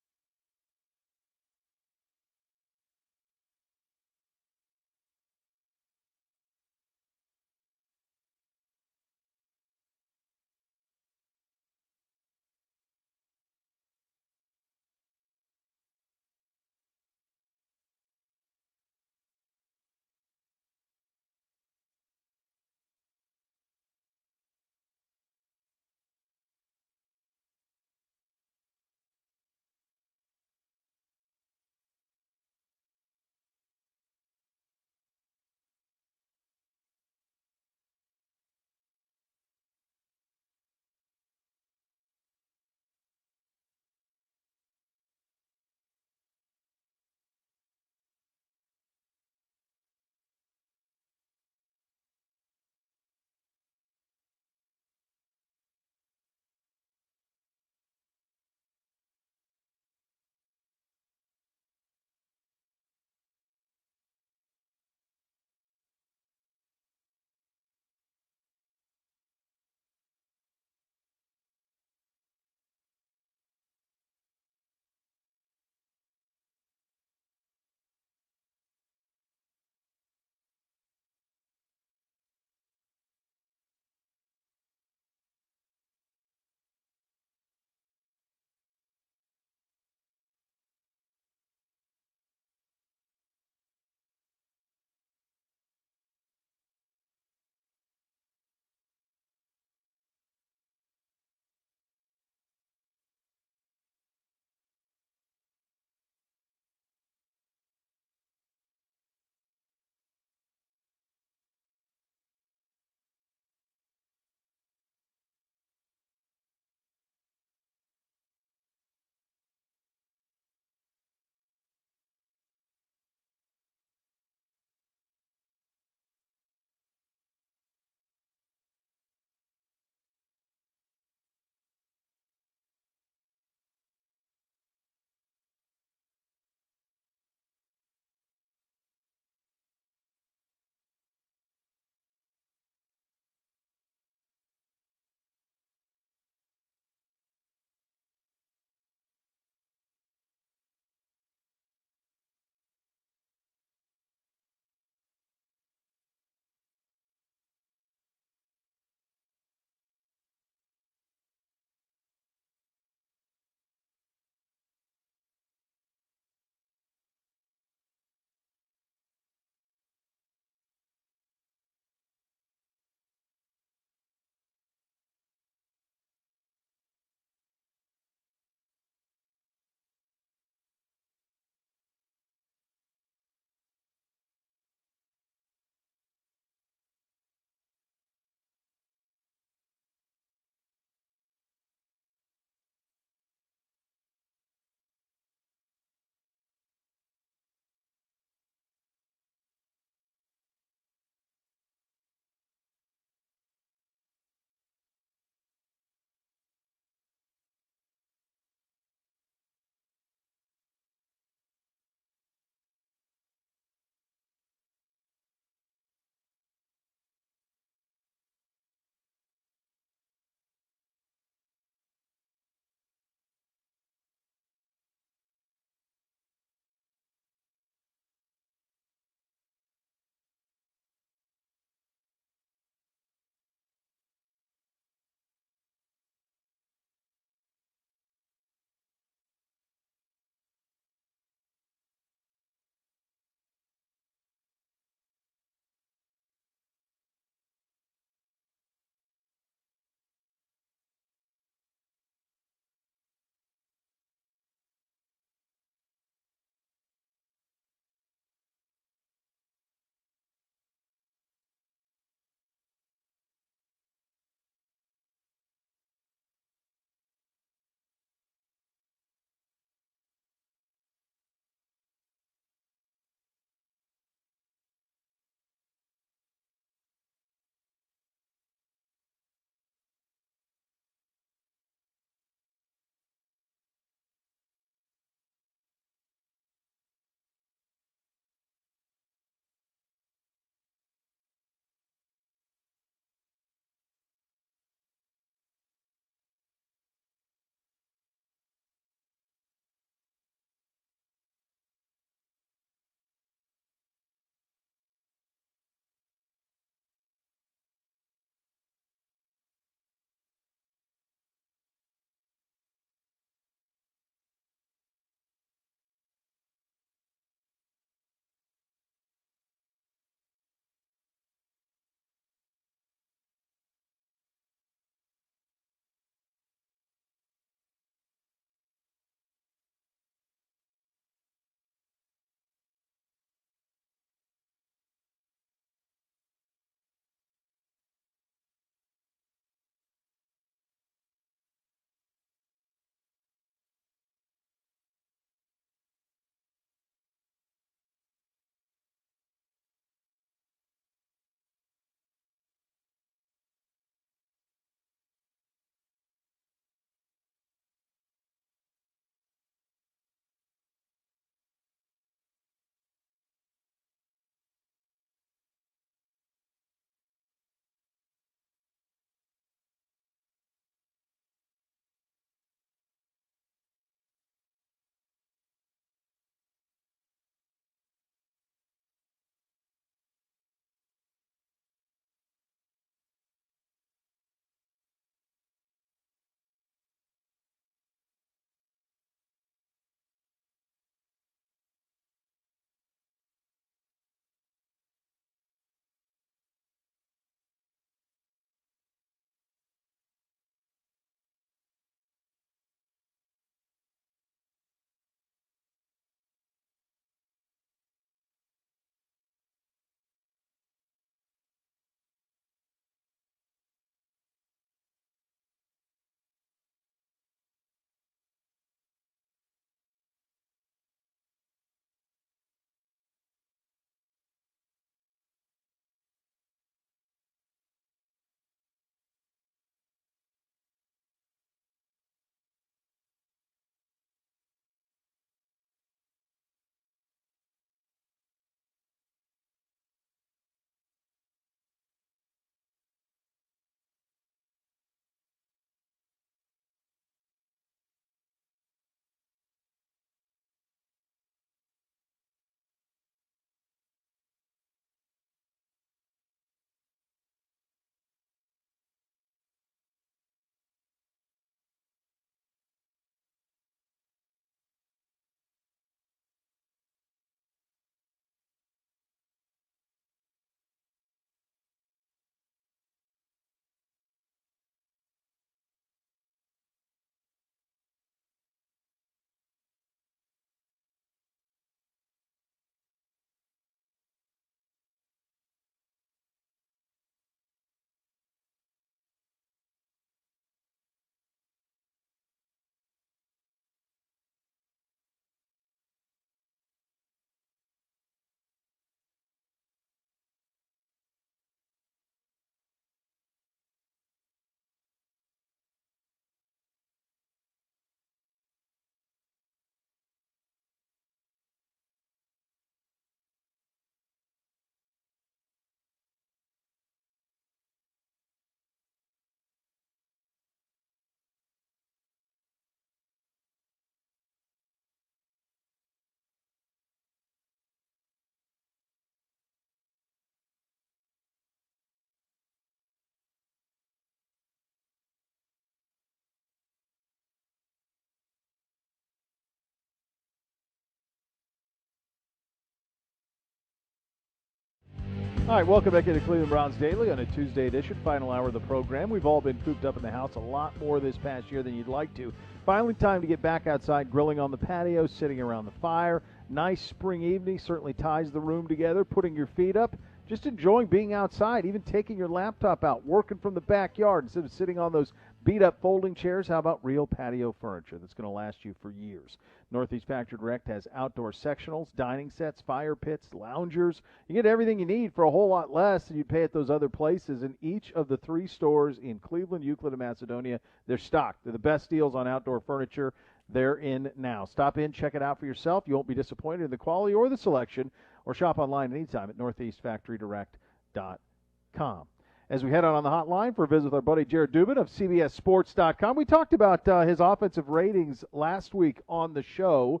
All right, welcome back into Cleveland Browns Daily on a Tuesday edition, final hour of the program. We've all been cooped up in the house a lot more this past year than you'd like to. Finally, time to get back outside, grilling on the patio, sitting around the fire. Nice spring evening, certainly ties the room together, putting your feet up, just enjoying being outside, even taking your laptop out, working from the backyard instead of sitting on those beat-up folding chairs. How about real patio furniture that's going to last you for years? Northeast Factory Direct has outdoor sectionals, dining sets, fire pits, loungers. You get everything you need for a whole lot less than you'd pay at those other places. In each of the 3 stores in Cleveland, Euclid, and Macedonia, they're stocked. They're the best deals on outdoor furniture. They're in now. Stop in, check it out for yourself. You won't be disappointed in the quality or the selection, or shop online anytime at northeastfactorydirect.com. As we head out on the hotline for a visit with our buddy Jared Dubin of CBSSports.com, we talked about his offensive ratings last week on the show.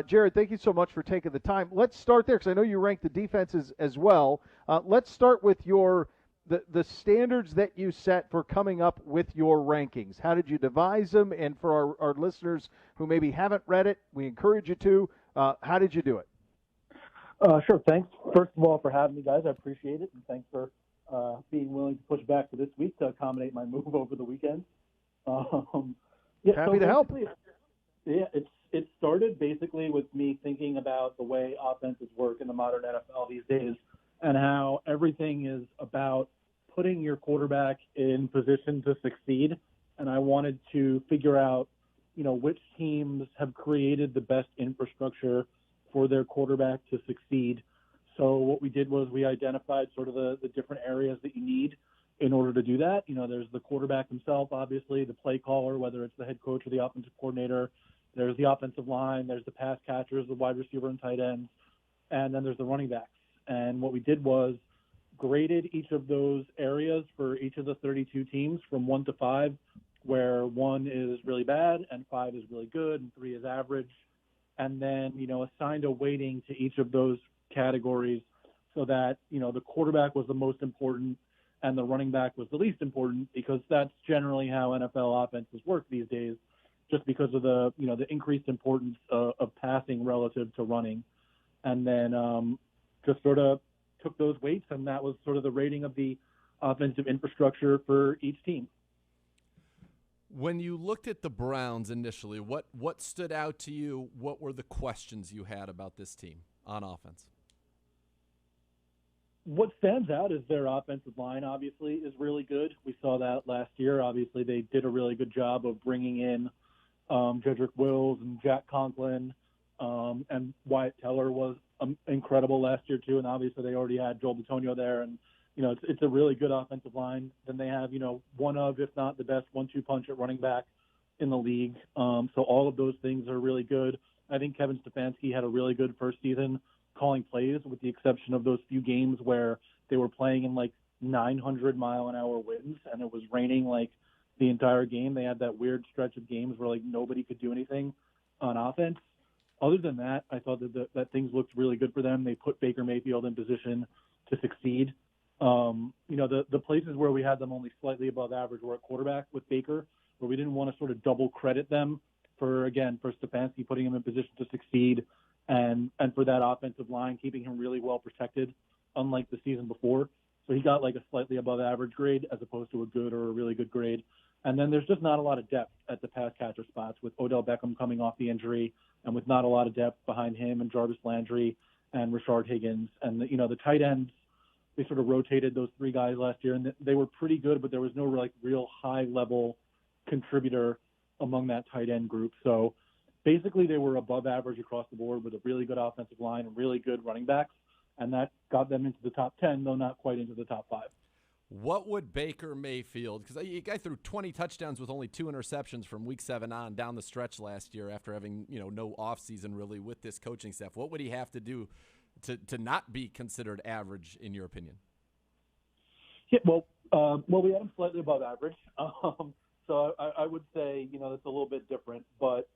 Jared, thank you so much for taking the time. Let's start there because I know you rank the defenses as well. Let's start with the standards that you set for coming up with your rankings. How did you devise them? And for our listeners who maybe haven't read it, we encourage you to. How did you do it? Sure. Thanks, first of all, for having me, guys. I appreciate it. And thanks for being willing to push back to this week to accommodate my move over the weekend. Happy to help. Yeah, it started basically with me thinking about the way offenses work in the modern NFL these days and how everything is about putting your quarterback in position to succeed. And I wanted to figure out, which teams have created the best infrastructure for their quarterback to succeed. So what we did was we identified sort of the different areas that you need in order to do that. There's the quarterback himself, obviously, the play caller, whether it's the head coach or the offensive coordinator. There's the offensive line. There's the pass catchers, the wide receiver and tight ends. And then there's the running backs. And what we did was graded each of those areas for each of the 32 teams from 1 to 5, where 1 is really bad and 5 is really good and 3 is average. And then, assigned a weighting to each of those categories so that, the quarterback was the most important and the running back was the least important, because that's generally how NFL offenses work these days, just because of the increased importance of passing relative to running. And then just sort of took those weights, and that was sort of the rating of the offensive infrastructure for each team. When you looked at the Browns initially, what stood out to you? What were the questions you had about this team on offense? What stands out is their offensive line, obviously, is really good. We saw that last year. Obviously, they did a really good job of bringing in Jedrick Wills and Jack Conklin, and Wyatt Teller was incredible last year, too. And obviously, they already had Joel Bitonio there. And, it's a really good offensive line. Then they have, one of, if not the best 1-2 punch at running back in the league. So all of those things are really good. I think Kevin Stefanski had a really good first season calling plays, with the exception of those few games where they were playing in 900-mile-an-hour winds and it was raining the entire game. They had that weird stretch of games where nobody could do anything on offense. Other than that, I thought that things looked really good for them. They put Baker Mayfield in position to succeed. The places where we had them only slightly above average were at quarterback with Baker, where we didn't want to sort of double credit them for Stefanski putting him in position to succeed, and for that offensive line keeping him really well protected, unlike the season before. So he got a slightly above average grade as opposed to a good or a really good grade. And then there's just not a lot of depth at the pass catcher spots, with Odell Beckham coming off the injury and with not a lot of depth behind him and Jarvis Landry and Rashard Higgins. And the tight ends, they sort of rotated those 3 guys last year, and they were pretty good, but there was no real high-level contributor among that tight end group. So basically they were above average across the board with a really good offensive line and really good running backs, and that got them into the top 10, though not quite into the top 5. What would Baker Mayfield, because you guy threw 20 touchdowns with only 2 interceptions from week 7 on down the stretch last year after having no offseason really with this coaching staff, what would he have to do to not be considered average, in your opinion? Yeah, well, we had him slightly above average. So I would say, that's a little bit different, but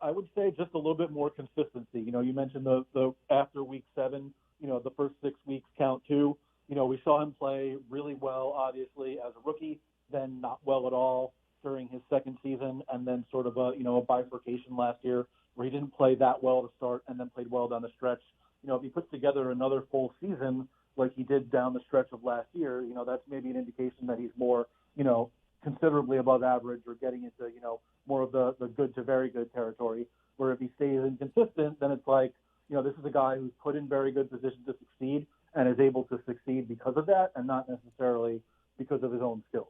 I would say just a little bit more consistency. You mentioned the after week 7, the first 6 weeks count too. We saw him play really well, obviously, as a rookie, then not well at all during his second season, and then sort of a bifurcation last year where he didn't play that well to start and then played well down the stretch. If he puts together another full season, like he did down the stretch of last year, that's maybe an indication that he's more, considerably above average or getting into, more of the good to very good territory. Where if he stays inconsistent, then it's like, this is a guy who's put in very good position to succeed and is able to succeed because of that and not necessarily because of his own skills.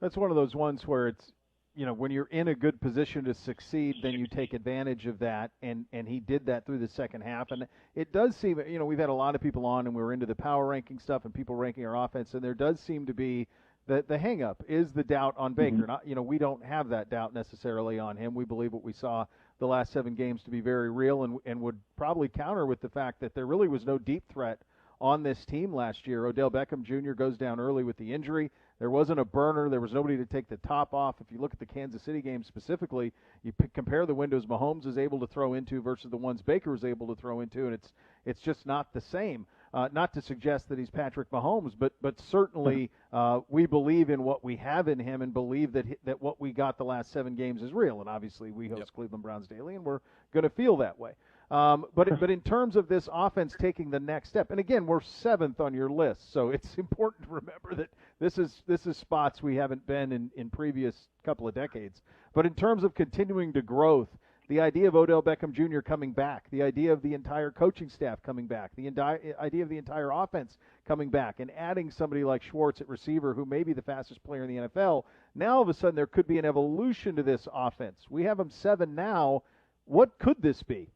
That's one of those ones where it's, when you're in a good position to succeed, then you take advantage of that, and he did that through the second half. And it does seem, we've had a lot of people on, and we're into the power ranking stuff and people ranking our offense, and there does seem to be the hang-up is the doubt on Baker. Not, we don't have that doubt necessarily on him. We believe what we saw the last 7 games to be very real, and would probably counter with the fact that there really was no deep threat on this team last year. Odell Beckham Jr. goes down early with the injury. There wasn't a burner. There was nobody to take the top off. If you look at the Kansas City game specifically, you compare the windows Mahomes is able to throw into versus the ones Baker was able to throw into, and it's just not the same. Not to suggest that he's Patrick Mahomes, but certainly we believe in what we have in him and believe that what we got the last 7 games is real. And obviously we host Cleveland Browns daily, and we're going to feel that way. But in terms of this offense taking the next step, and again, we're 7th on your list, so it's important to remember that this is spots we haven't been in previous couple of decades. But in terms of continuing to growth, the idea of Odell Beckham Jr. coming back, the idea of the entire coaching staff coming back, the idea of the entire offense coming back, and adding somebody like Schwartz at receiver, who may be the fastest player in the NFL, now all of a sudden there could be an evolution to this offense. We have them 7 now. What could this be?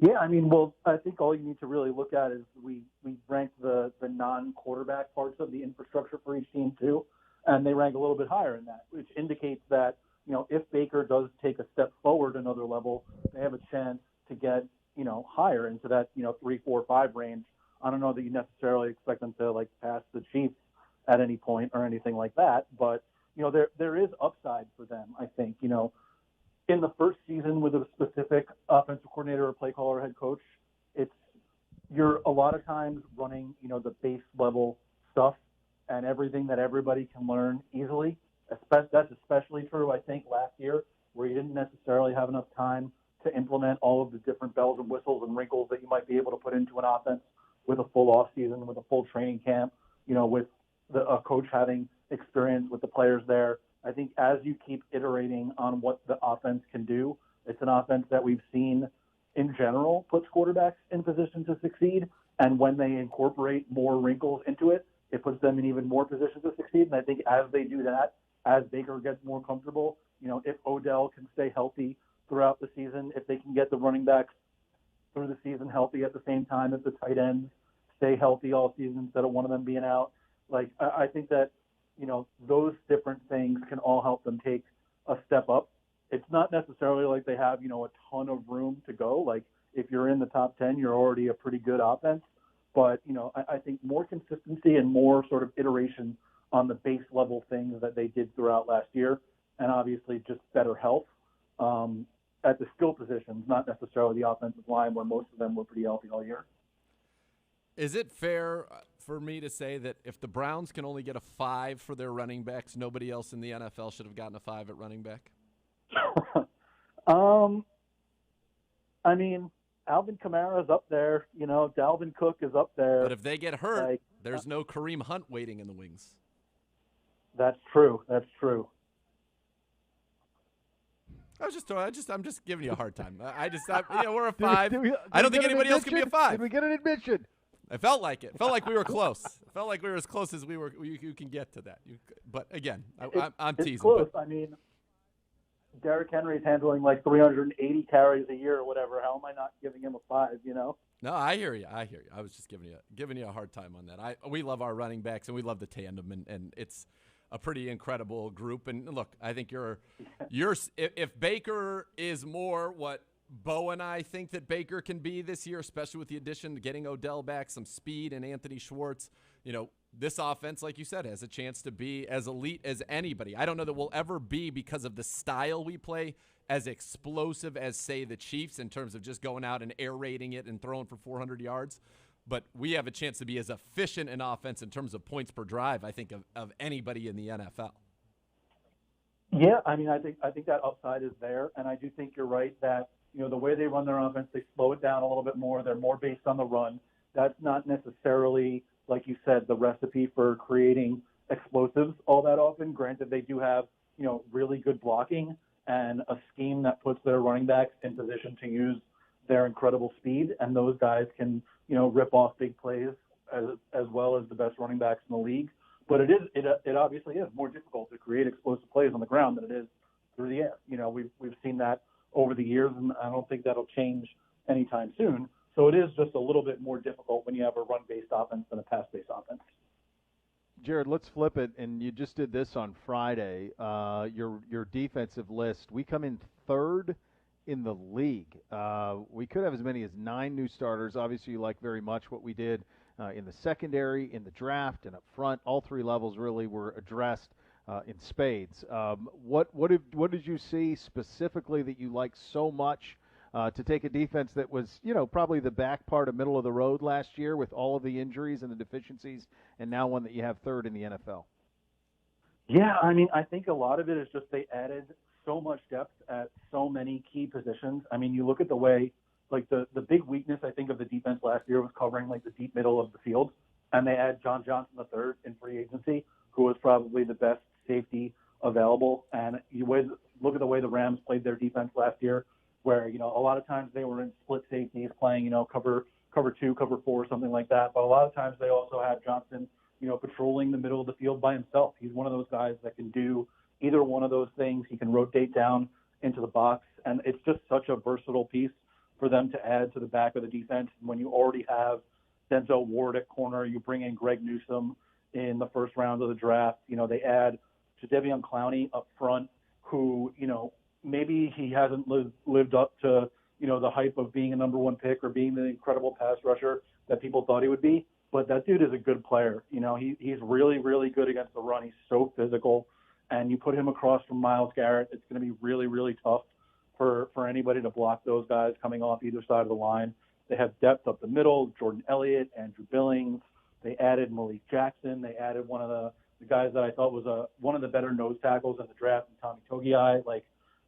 Yeah, I think all you need to really look at is we ranked the non-quarterback parts of the infrastructure for each team too, and they rank a little bit higher in that, which indicates that, if Baker does take a step forward another level, they have a chance to get, higher into that, 3, 4, 5 range. I don't know that you necessarily expect them to pass the Chiefs at any point or anything like that, but, there is upside for them, I think. In the first season with a specific offensive coordinator or play caller or head coach, you're a lot of times running, the base level stuff and everything that everybody can learn easily. That's especially true, I think, last year, where you didn't necessarily have enough time to implement all of the different bells and whistles and wrinkles that you might be able to put into an offense with a full off season, with a full training camp, with a coach having experience with the players there. I think as you keep iterating on what the offense can do, it's an offense that we've seen in general puts quarterbacks in position to succeed. And when they incorporate more wrinkles into it, it puts them in even more position to succeed. And I think as they do that, as Baker gets more comfortable, if Odell can stay healthy throughout the season, if they can get the running backs through the season healthy at the same time as the tight ends stay healthy all season instead of one of them being out, I think that, those different things can all help them take a step up. It's not necessarily like they have, a ton of room to go. If you're in the top 10, you're already a pretty good offense. But, I think more consistency and more sort of iteration on the base level things that they did throughout last year, and obviously just better health at the skill positions, not necessarily the offensive line where most of them were pretty healthy all year. Is it fair for me to say that if the Browns can only get a 5 for their running backs, nobody else in the NFL should have gotten a 5 at running back? Alvin Kamara's up there. Dalvin Cook is up there. But if they get hurt, there's no Kareem Hunt waiting in the wings. That's true. I'm just giving you a hard time. We're a 5. I don't think anybody else can be a 5. Did we get an admission? I felt like it. Felt like we were close. Felt like we were as close as you can get to that. But again, I'm teasing. It's close. Derrick Henry's handling 380 carries a year or whatever. How am I not giving him a 5? No, I hear you. I was just giving you a hard time on that. We love our running backs and we love the tandem, and it's a pretty incredible group. And look, I think if Baker is more what Beau and I think that Baker can be this year, especially with the addition, getting Odell back, some speed, and Anthony Schwartz, this offense, like you said, has a chance to be as elite as anybody. I don't know that we'll ever be, because of the style we play, as explosive as, say, the Chiefs in terms of just going out and air raiding it and throwing for 400 yards. But we have a chance to be as efficient in offense in terms of points per drive, I think, of anybody in the NFL. Yeah, I think that upside is there, and I do think you're right that, the way they run their offense, they slow it down a little bit more. They're more based on the run. that's not necessarily, like you said, the recipe for creating explosives all that often. Granted, they do have, really good blocking and a scheme that puts their running backs in position to use their incredible speed, and those guys can, rip off big plays as well as the best running backs in the league. But it obviously is more difficult to create explosive plays on the ground than it is through the air. We've seen that over the years, and I don't think that'll change anytime soon. So it is just a little bit more difficult when you have a run-based offense than a pass-based offense. Jared, let's flip it, and you just did this on Friday. Your defensive list, we come in third in the league. We could have as many as 9 new starters. Obviously, you like very much what we did in the secondary, in the draft, and up front. All 3 levels really were addressed in spades. What did you see specifically that you liked so much to take a defense that was, probably the back part of middle of the road last year with all of the injuries and the deficiencies, and now one that you have third in the NFL? Yeah, I think a lot of it is just they added so much depth at so many key positions. You look at the way, like the big weakness, I think, of the defense last year was covering like the deep middle of the field. And they had John Johnson III in free agency, who was probably the best safety available. And you look at the way the Rams played their defense last year, where, a lot of times they were in split safeties playing, cover 2, cover 4, something like that. But a lot of times they also had Johnson, patrolling the middle of the field by himself. He's one of those guys that can do either one of those things. He can rotate down into the box, and it's just such a versatile piece for them to add to the back of the defense. When you already have Denzel Ward at corner, you bring in Greg Newsome in the first round of the draft. They add Jadeveon Clowney up front, who, maybe he hasn't lived up to, the hype of being a number 1 pick or being the incredible pass rusher that people thought he would be. But that dude is a good player. He's really, really good against the run. He's so physical. And you put him across from Myles Garrett, it's going to be really, really tough for anybody to block those guys coming off either side of the line. They have depth up the middle, Jordan Elliott, Andrew Billings. They added Malik Jackson. They added one of the guys that I thought was one of the better nose tackles in the draft, Tommy Togiai.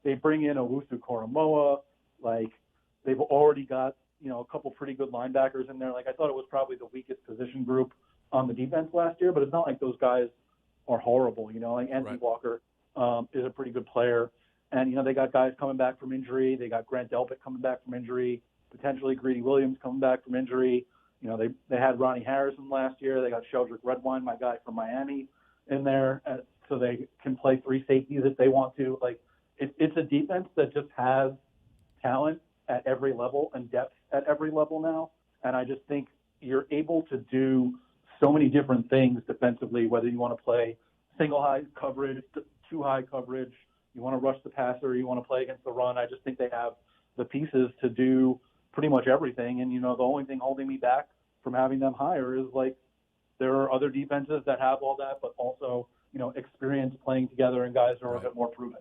They bring in Owusu Koromoa. They've already got, a couple pretty good linebackers in there. I thought it was probably the weakest position group on the defense last year, but it's not like those guys are horrible. Anthony Right. Walker is a pretty good player. And, they got guys coming back from injury. They got Grant Delpit coming back from injury, potentially Greedy Williams coming back from injury. They had Ronnie Harrison last year. They got Sheldrick Redwine, my guy from Miami, in there, so they can play 3 safeties if they want to. It's a defense that just has talent at every level and depth at every level now. And I just think you're able to do so many different things defensively, whether you want to play single high coverage, 2 high coverage, you want to rush the passer, you want to play against the run. I just think they have the pieces to do pretty much everything. And, the only thing holding me back from having them higher is there are other defenses that have all that, but also, experience playing together and guys who are a bit more proven.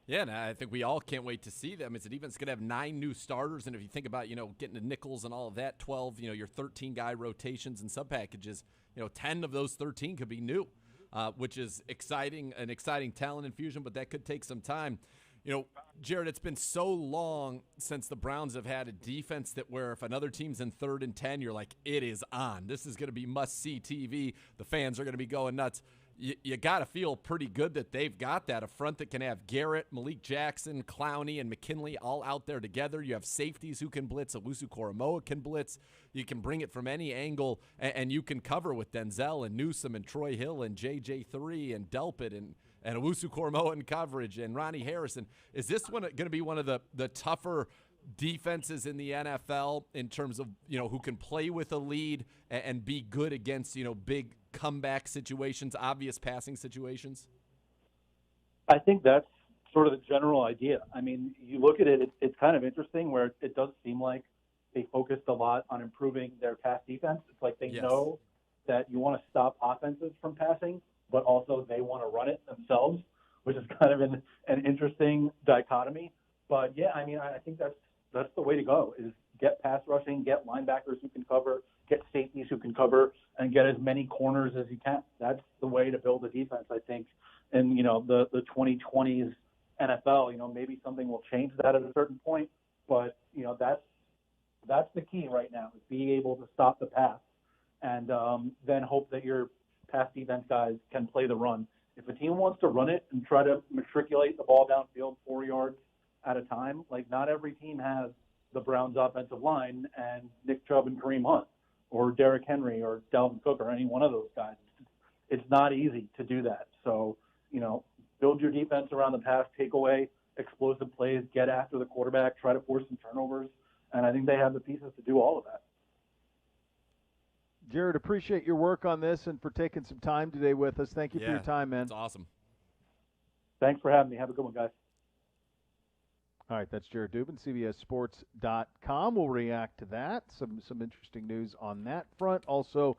Yeah, and I think we all can't wait to see them. It's a defense going to have 9 new starters, and if you think about, getting the nickels and all of that, 12, your 13-guy rotations and sub-packages, 10 of those 13 could be new, which is exciting, an exciting talent infusion, but that could take some time. Jared, it's been so long since the Browns have had a defense that where if another team's in 3rd and 10, you're like, it is on. This is going to be must-see TV. The fans are going to be going nuts. You got to feel pretty good that they've got that, a front that can have Garrett, Malik Jackson, Clowney, and McKinley all out there together. You have safeties who can blitz. Owusu Koromoa can blitz. You can bring it from any angle, and you can cover with Denzel and Newsome and Troy Hill and JJ3 and Delpit and Owusu Koromoa in coverage and Ronnie Harrison. Is this one going to be one of the tougher defenses in the NFL in terms of, who can play with a lead and be good against, big comeback situations, obvious passing situations? I think that's sort of the general idea. You look at it, it's kind of interesting where it does seem like they focused a lot on improving their pass defense. It's like they know that you want to stop offenses from passing, but also they want to run it themselves, which is kind of an interesting dichotomy. But, yeah, I think that's the way to go is get pass rushing, get linebackers who can cover, get safeties who can cover, and get as many corners as you can. That's the way to build a defense, I think. In, the 2020s NFL, maybe something will change that at a certain point. But, That's the key right now, is being able to stop the pass and then hope that your pass defense guys can play the run. If a team wants to run it and try to matriculate the ball downfield 4 yards at a time, like not every team has the Browns offensive line and Nick Chubb and Kareem Hunt or Derrick Henry or Dalvin Cook or any one of those guys. It's not easy to do that. So, build your defense around the pass, take away explosive plays, get after the quarterback, try to force some turnovers. And I think they have the pieces to do all of that. Jared, appreciate your work on this and for taking some time today with us. Thank you for your time, man. It's awesome. Thanks for having me. Have a good one, guys. All right, that's Jared Dubin, CBSSports.com. We'll react to that. Some interesting news on that front. Also,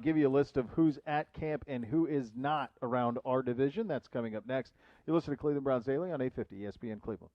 give you a list of who's at camp and who is not around our division. That's coming up next. You listen to Cleveland Browns Daily on 850 ESPN Cleveland.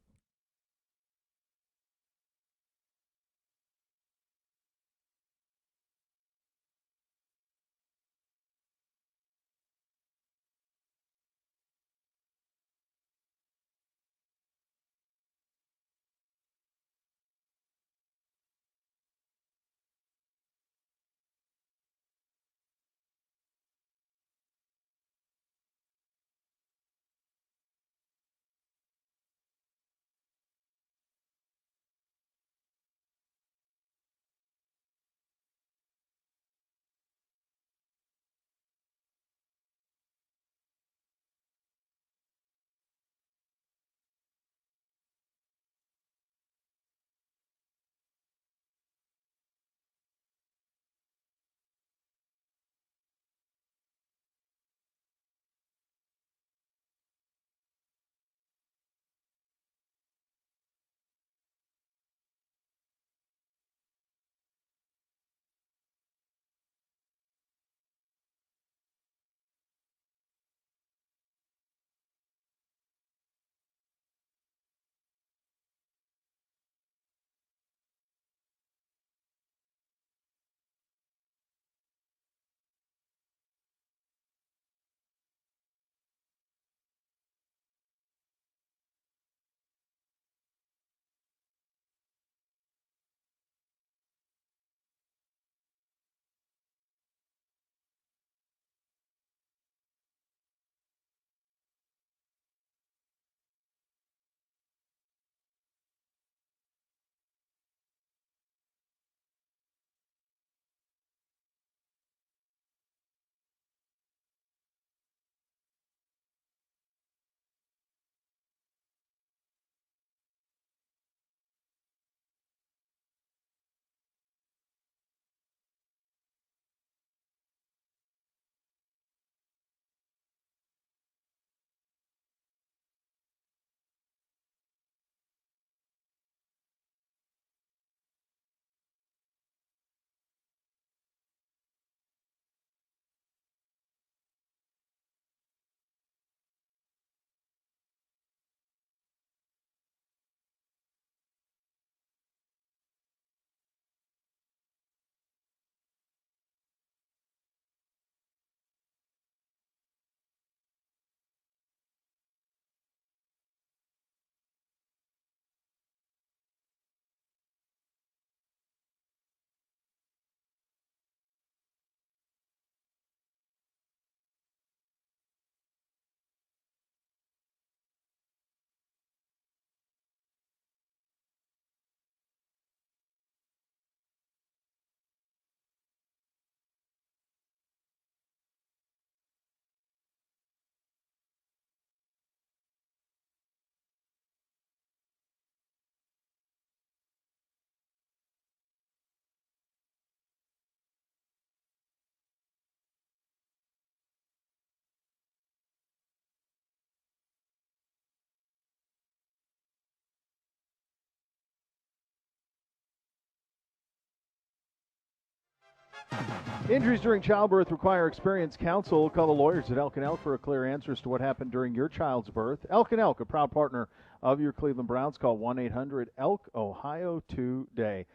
Injuries during childbirth require experienced counsel. Call the lawyers at Elk & Elk for a clear answer as to what happened during your child's birth. Elk & Elk, a proud partner of your Cleveland Browns. Call 1-800-ELK, Ohio today.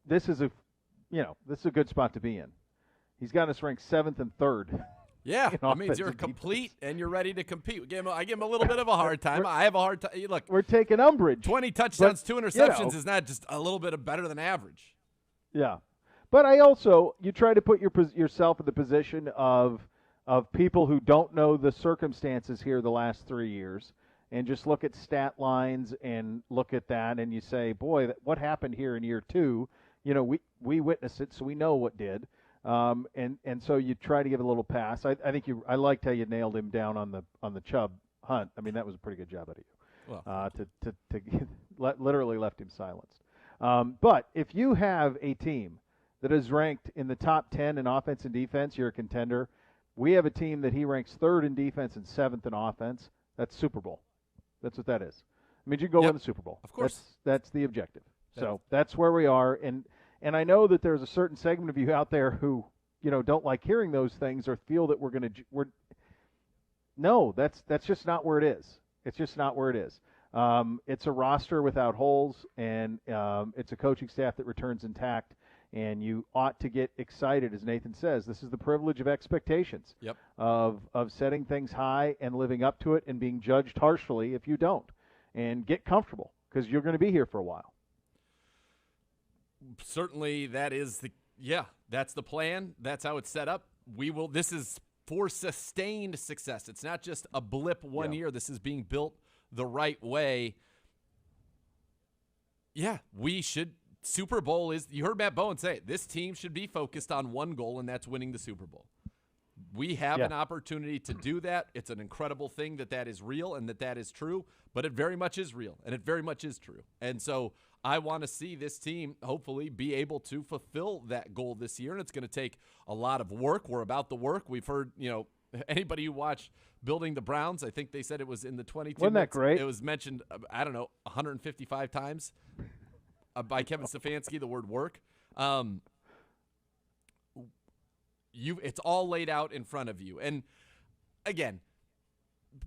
This is a good spot to be in. He's got us ranked 7th and 3rd Yeah, that means you're complete and you're ready to compete. I give him a little bit of a hard time. I have a hard time. Look, we're taking umbrage. 20 touchdowns, 2 interceptions is not just a little bit better than average. Yeah. But you try to put yourself in the position of people who don't know the circumstances here the last 3 years and just look at stat lines and look at that and you say, boy, what happened here in year 2? We witnessed it, so we know what did. And so you try to give a little pass. I think I liked how you nailed him down on the Chubb hunt. I mean, that was a pretty good job out of you. Well, to literally left him silenced. But if you have a team that is ranked in the top 10 in offense and defense, you're a contender. We have a team that he ranks 3rd in defense and 7th in offense. That's Super Bowl. That's what that is. I mean, you go win the Super Bowl. Of course. That's the objective. So that's where we are. And I know that there's a certain segment of you out there who, don't like hearing those things or feel that no, that's just not where it is. It's just not where it is. It's a roster without holes, and it's a coaching staff that returns intact, and you ought to get excited, as Nathan says. This is the privilege of expectations, of setting things high and living up to it and being judged harshly if you don't. And get comfortable, because you're going to be here for a while. Certainly that's the plan. That's how it's set up. This is for sustained success. It's not just a blip one year. This is being built the right way. Yeah, we should. Super Bowl is, you heard Matt Bowen say it, this team should be focused on one goal, and that's winning the Super Bowl. We have an opportunity to do that. It's an incredible thing that is real and that is true, but it very much is real, and it very much is true. And so I want to see this team hopefully be able to fulfill that goal this year, and it's going to take a lot of work. We're about the work. We've heard, anybody who watched Building the Browns, I think they said it was in the 22 Wasn't that great? It was mentioned, 155 times by Kevin Stefanski, the word work. It's all laid out in front of you. And, again,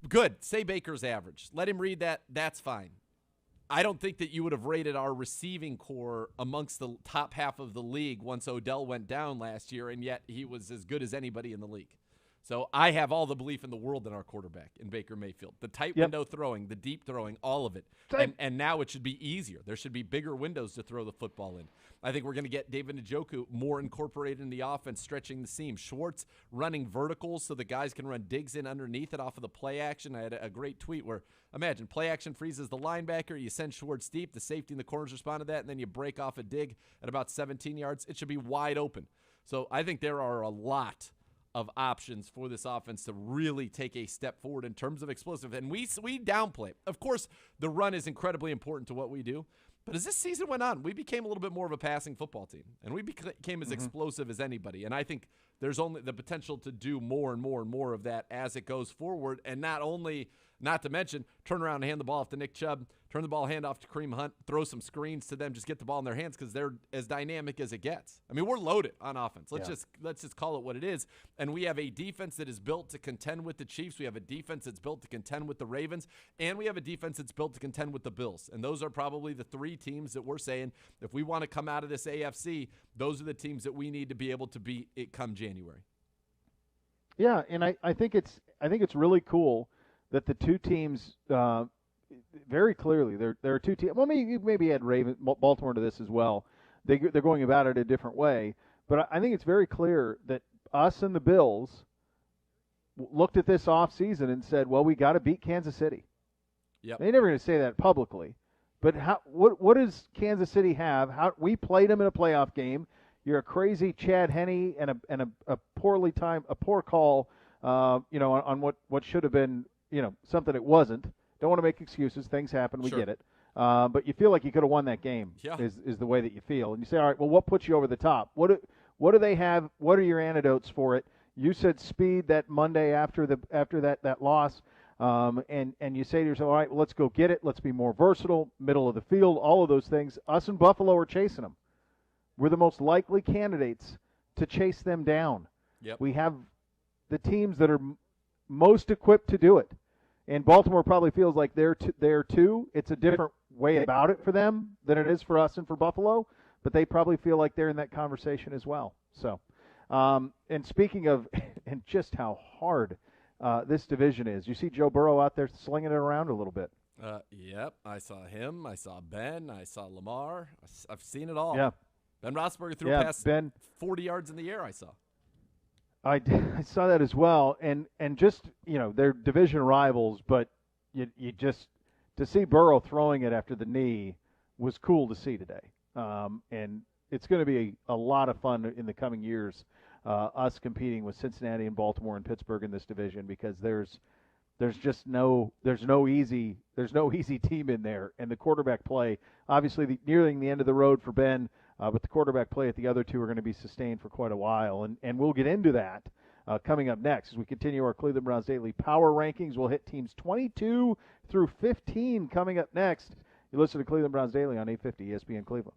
good. Say Baker's average. Let him read that. That's fine. I don't think that you would have rated our receiving core amongst the top half of the league once Odell went down last year, and yet he was as good as anybody in the league. So I have all the belief in the world in our quarterback, in Baker Mayfield. The tight window throwing, the deep throwing, all of it. And now it should be easier. There should be bigger windows to throw the football in. I think we're going to get David Njoku more incorporated in the offense, stretching the seam. Schwartz running verticals so the guys can run digs in underneath it off of the play action. I had a great tweet where, imagine, play action freezes the linebacker, you send Schwartz deep, the safety in the corners respond to that, and then you break off a dig at about 17 yards. It should be wide open. So I think there are a lot of options for this offense to really take a step forward in terms of explosive. And we downplay it. Of course, the run is incredibly important to what we do. But as this season went on, we became a little bit more of a passing football team. And we became as explosive as anybody. And I think there's only the potential to do more and more and more of that as it goes forward. And not to mention, turn around and hand the ball off to Nick Chubb, turn the ball, hand off to Kareem Hunt, throw some screens to them, just get the ball in their hands because they're as dynamic as it gets. I mean, we're loaded on offense. Let's just call it what it is. And we have a defense that is built to contend with the Chiefs. We have a defense that's built to contend with the Ravens. And we have a defense that's built to contend with the Bills. And those are probably the 3 teams that we're saying, if we want to come out of this AFC, those are the teams that we need to be able to beat it come January. Yeah, and I think it's really cool that the two teams very clearly there are two teams. Well, maybe add Baltimore to this as well. They're going about it a different way, but I think it's very clear that us and the Bills looked at this offseason and said, "Well, we got to beat Kansas City." Yep. They're never going to say that publicly, but what does Kansas City have? We played them in a playoff game. You're a crazy Chad Henne and a poor call, on what should have been, something it wasn't. Don't want to make excuses. Things happen. We get it. But you feel like you could have won that game. Yeah. Is the way that you feel, and you say, all right, well, what puts you over the top? What do they have? What are your antidotes for it? You said speed that Monday after that loss, and you say to yourself, all right, well, let's go get it. Let's be more versatile, middle of the field, all of those things. Us and Buffalo are chasing them. We're the most likely candidates to chase them down. Yep. We have the teams that are most equipped to do it. And Baltimore probably feels like they're too. It's a different way about it for them than it is for us and for Buffalo, but they probably feel like they're in that conversation as well. So And speaking of, and just how hard this division is, you see Joe Burrow out there slinging it around a little bit. Yep, I saw him. I saw Ben. I saw Lamar. I've seen it all. Yeah. Ben Roethlisberger threw past Ben, 40 yards in the air, I saw. I saw that as well. And just, they're division rivals, but you just, to see Burrow throwing it after the knee was cool to see today. And it's going to be a lot of fun in the coming years, us competing with Cincinnati and Baltimore and Pittsburgh in this division, because there's no easy team in there. And the quarterback play, obviously nearing the end of the road for Ben, but the quarterback play at the other two are going to be sustained for quite a while. And we'll get into that coming up next as we continue our Cleveland Browns Daily Power Rankings. We'll hit teams 22 through 15 coming up next. You listen to Cleveland Browns Daily on 850 ESPN Cleveland.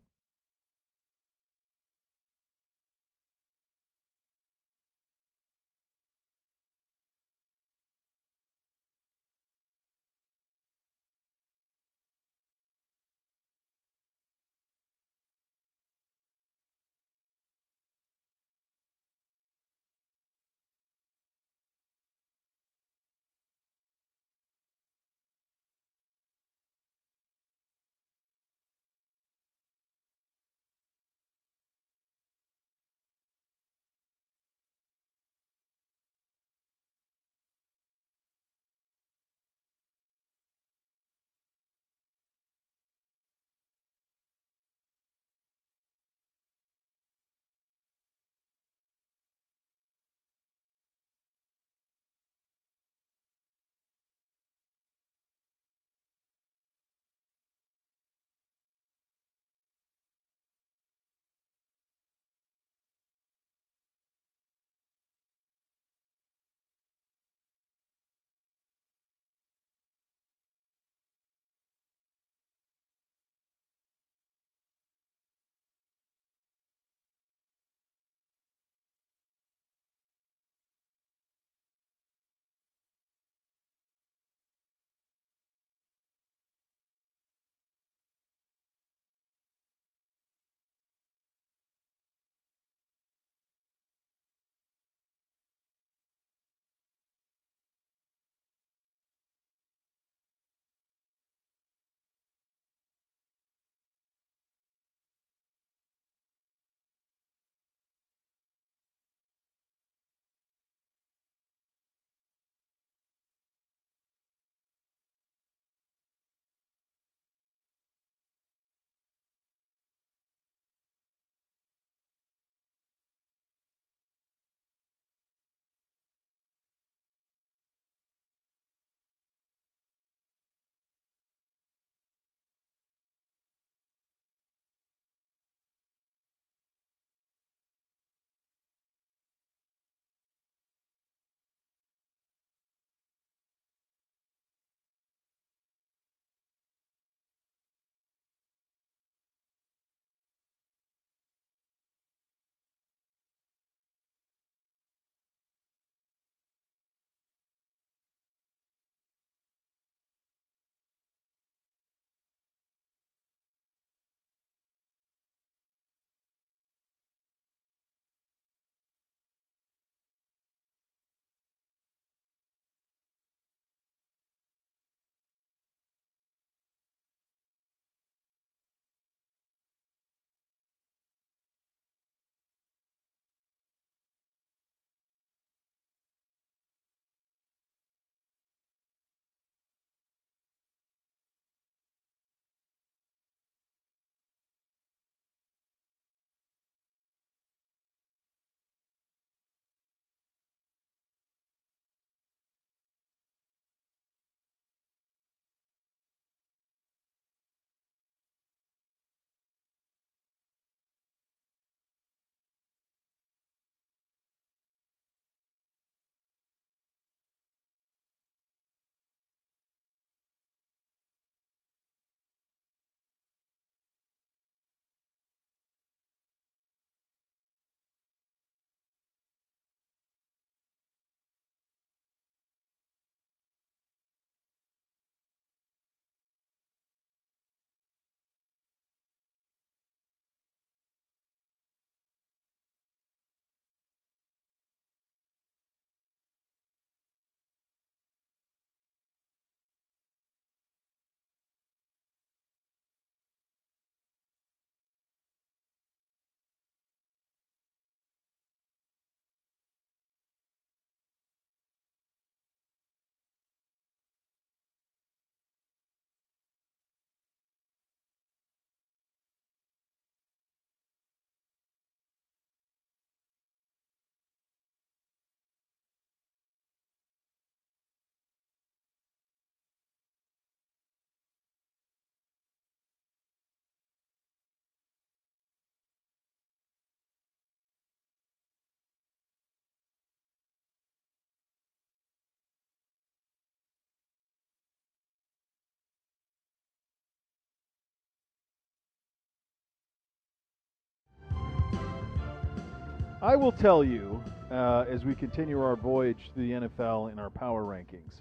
I will tell you, as we continue our voyage through the NFL in our power rankings,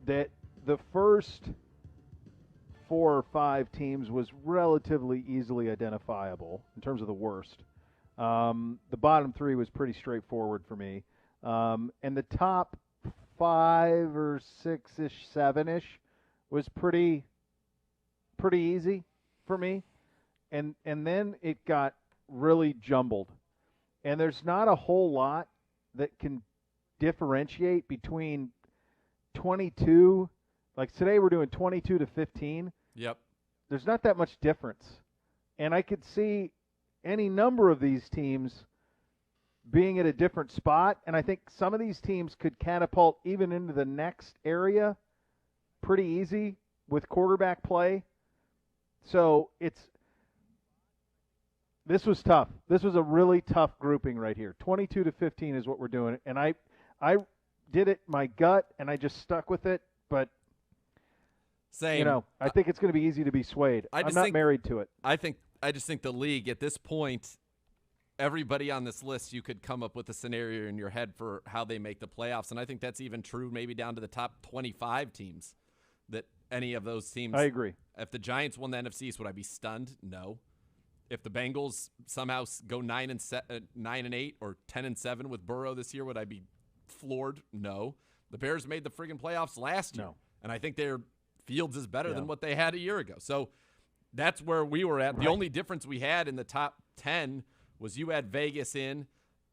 that the first 4 or 5 teams was relatively easily identifiable in terms of the worst. The bottom 3 was pretty straightforward for me. And the top 5 or 6-ish, 7-ish was pretty easy for me. And then it got really jumbled. And there's not a whole lot that can differentiate between 22. Like today we're doing 22 to 15. Yep. There's not that much difference. And I could see any number of these teams being at a different spot. And I think some of these teams could catapult even into the next area pretty easy with quarterback play. So this was tough. This was a really tough grouping right here. 22 to 15 is what we're doing. And I did it my gut, and I just stuck with it. But, same. I think it's going to be easy to be swayed. I'm not married to it. I just think the league at this point, everybody on this list, you could come up with a scenario in your head for how they make the playoffs. And I think that's even true maybe down to the top 25 teams, that any of those teams. I agree. If the Giants won the NFC East, would I be stunned? No. If the Bengals somehow go 9-8 or 10-7 with Burrow this year, would I be floored? No. The Bears made the friggin' playoffs last year, and I think their Fields is better than what they had a year ago. So that's where we were at. The only difference we had in the top 10 was you had Vegas in,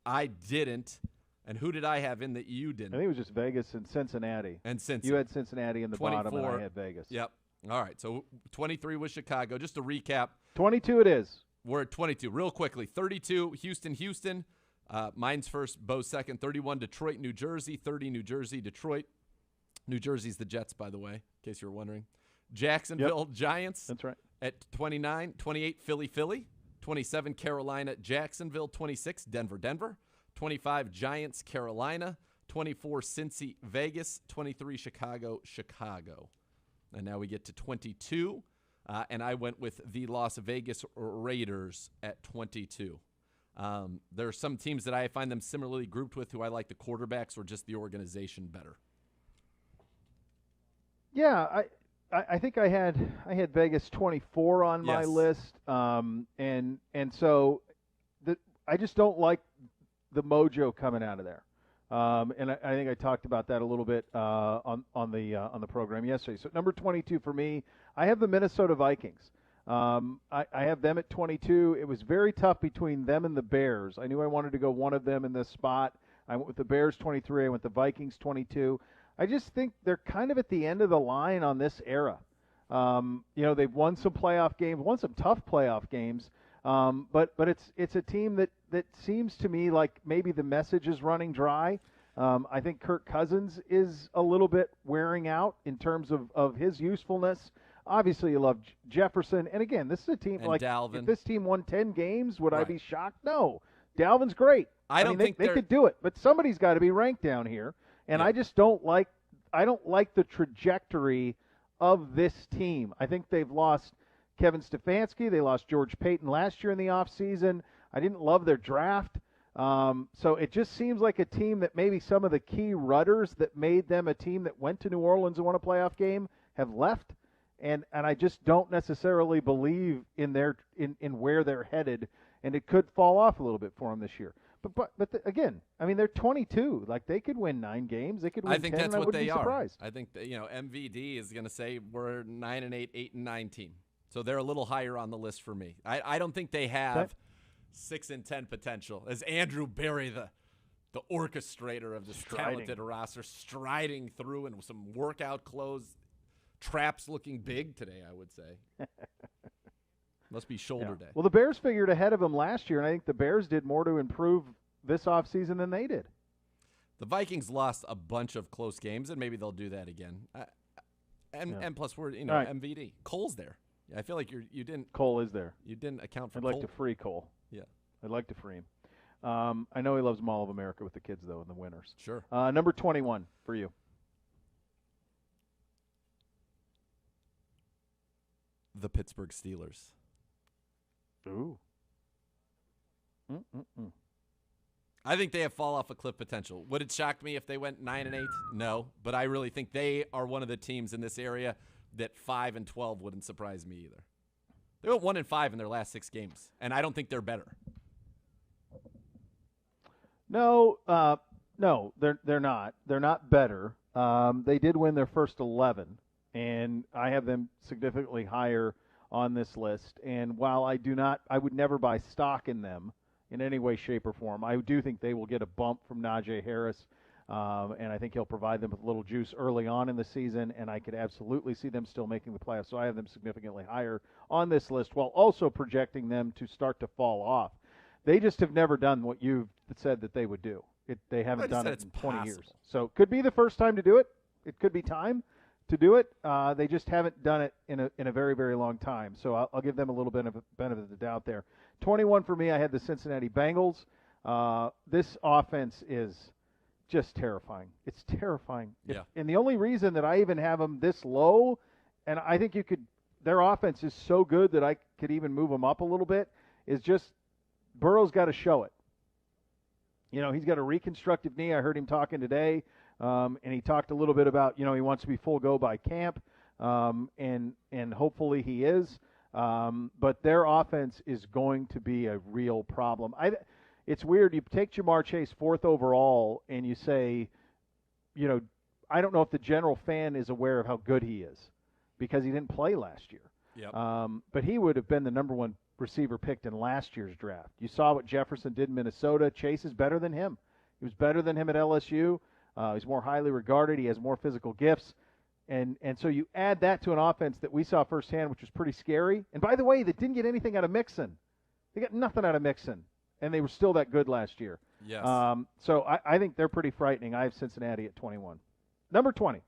I didn't. And who did I have in that you didn't? I think it was just Vegas and Cincinnati. And Cincinnati. You had Cincinnati in the bottom, and I had Vegas. Yep. All right, so 23 was Chicago. Just to recap. 22 it is. We're at 22. Real quickly, 32, Houston. Mine's first, Beau's second. 31, Detroit, New Jersey. 30, New Jersey, Detroit. New Jersey's the Jets, by the way, in case you were wondering. Jacksonville, Giants. That's right. At 29. 28, Philly. 27, Carolina, Jacksonville. 26, Denver. 25, Giants, Carolina. 24, Cincy, Vegas. 23, Chicago. And now we get to 22. And I went with the Las Vegas Raiders at 22. There are some teams that I find them similarly grouped with who I like the quarterbacks or just the organization better. Yeah, I think I had Vegas 24 on my list, and so I just don't like the mojo coming out of there. And I think I talked about that a little bit on the program yesterday. So number 22 for me, I have the Minnesota Vikings. I have them at 22. It was very tough between them and the Bears. I knew I wanted to go one of them in this spot. I went with the Bears 23. I went the Vikings 22. I just think they're kind of at the end of the line on this era. They've won some playoff games, won some tough playoff games. But it's a team that seems to me like maybe the message is running dry. I think Kirk Cousins is a little bit wearing out in terms of his usefulness. Obviously, you love Jefferson. And again, this is a team and like Dalvin. If this team won 10 games, would I be shocked? No. Dalvin's great. I don't think they could do it, but somebody's got to be ranked down here. And I just don't like the trajectory of this team. I think they've lost Kevin Stefanski. They lost George Payton last year in the offseason. I didn't love their draft. So it just seems like a team that maybe some of the key rudders that made them a team that went to New Orleans and won a playoff game have left. And I just don't necessarily believe in where they're headed, and it could fall off a little bit for them this year. But again, I mean, they're 22. Like, they could win 9 games. They could win 10. I think that's what they are. Surprised. I think that, MVD is going to say we're 9-8, 8-9 team. So they're a little higher on the list for me. I don't think they have 6-10 potential. As Andrew Berry, the orchestrator of this talented roster, striding through in some workout clothes, traps looking big today, I would say. Must be shoulder day. Well, the Bears figured ahead of them last year, and I think the Bears did more to improve this offseason than they did. The Vikings lost a bunch of close games, and maybe they'll do that again. And plus, we're right. MVD. Cole's there. I feel like you didn't. Cole is there. You didn't account for. I'd like to free Cole. Yeah, I'd like to free him. I know he loves Mall of America with the kids though in the winters. Sure. Number 21 for you. The Pittsburgh Steelers. Ooh. I think they have fall off a cliff potential. Would it shock me if they went 9-8? No, but I really think they are one of the teams in this area that 5-12 wouldn't surprise me either. They went 1-5 in their last 6 games, and I don't think they're better. No, they're not. They're not better. They did win their first 11, and I have them significantly higher on this list. And while I would never buy stock in them in any way, shape, or form, I do think they will get a bump from Najee Harris, and I think he'll provide them with a little juice early on in the season, and I could absolutely see them still making the playoffs. So I have them significantly higher on this list while also projecting them to start to fall off. They just have never done what you've said that they would do. They haven't done it in 20 years. So it could be the first time to do it. It could be time to do it. They just haven't done it in a very, very long time. So I'll give them a little bit of a benefit of the doubt there. 21 for me, I had the Cincinnati Bengals. This offense is just terrifying. It's terrifying. Yeah. And the only reason that I even have them this low, and I think their offense is so good that I could even move them up a little bit, is just Burrow's got to show it. He's got a reconstructive knee. I heard him talking today, and he talked a little bit about, he wants to be full go by camp, and hopefully he is. But their offense is going to be a real problem. It's weird. You take Jamar Chase 4th overall, and you say, I don't know if the general fan is aware of how good he is because he didn't play last year. Yep. But he would have been the number 1 receiver picked in last year's draft. You saw what Jefferson did in Minnesota. Chase is better than him. He was better than him at LSU. He's more highly regarded. He has more physical gifts. And so you add that to an offense that we saw firsthand, which was pretty scary. And by the way, they didn't get anything out of Mixon. They got nothing out of Mixon, and they were still that good last year. Yes. So I think they're pretty frightening. I have Cincinnati at 21. Number 20.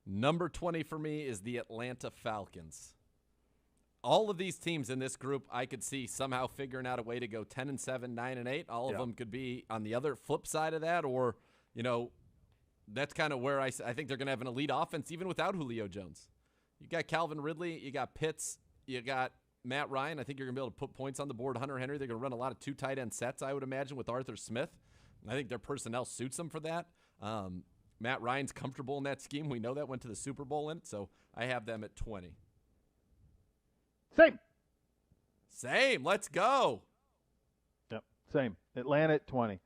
Number 20 for me is the Atlanta Falcons. All of these teams in this group, I could see somehow figuring out a way to go 10-7, 9-8. All of them could be on the other flip side of that, or, that's kind of where I think they're going to have an elite offense even without Julio Jones. You got Calvin Ridley, you got Pitts, you got Matt Ryan. I think you're going to be able to put points on the board. Hunter Henry, they're going to run a lot of 2 tight end sets, I would imagine, with Arthur Smith. I think their personnel suits them for that. Matt Ryan's comfortable in that scheme. We know that, went to the Super Bowl in it, so I have them at 20. Same. Let's go. Yep. Same. Atlanta at 20.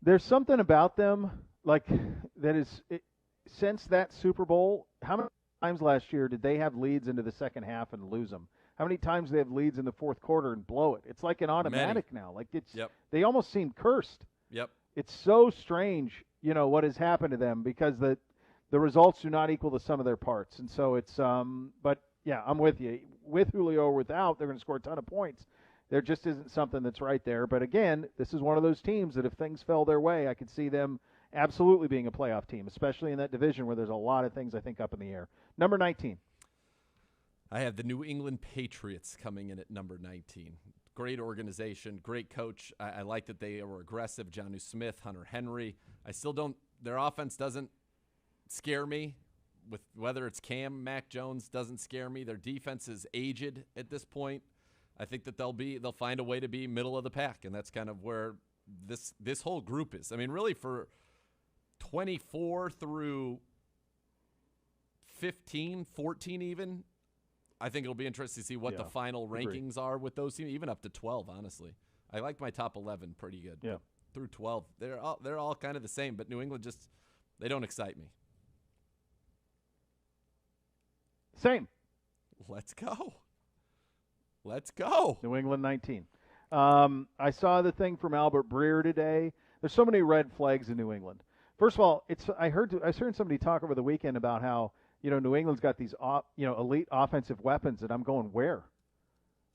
There's something about them that is since that Super Bowl. How many times last year did they have leads into the second half and lose them? How many times do they have leads in the fourth quarter and blow it? It's like an automatic now. They almost seem cursed. Yep. It's so strange, what has happened to them because the results do not equal the sum of their parts. And so it's but yeah, I'm with you. With Julio or without, they're going to score a ton of points. There just isn't something that's right there. But again, this is one of those teams that if things fell their way, I could see them absolutely being a playoff team, especially in that division where there's a lot of things I think up in the air. Number 19. I have the New England Patriots coming in at number 19. Great organization, great coach. I like that they were aggressive. Jonnu Smith, Hunter Henry. I still don't – their offense doesn't scare me. With whether it's Cam, Mac Jones doesn't scare me. Their defense is aged at this point. I think that they'll find a way to be middle of the pack, and that's kind of where this whole group is. I mean, really for 24 through 15, 14 even, I think it'll be interesting to see what the final rankings are with those teams, even up to 12, honestly. I like my top 11 pretty good. Yeah. Through 12, they're all kind of the same, but New England they don't excite me. Same. Let's go. Let's go. New England 19. I saw the thing from Albert Breer today. There's so many red flags in New England. First of all, I heard somebody talk over the weekend about how New England's got these elite offensive weapons, and I'm going where?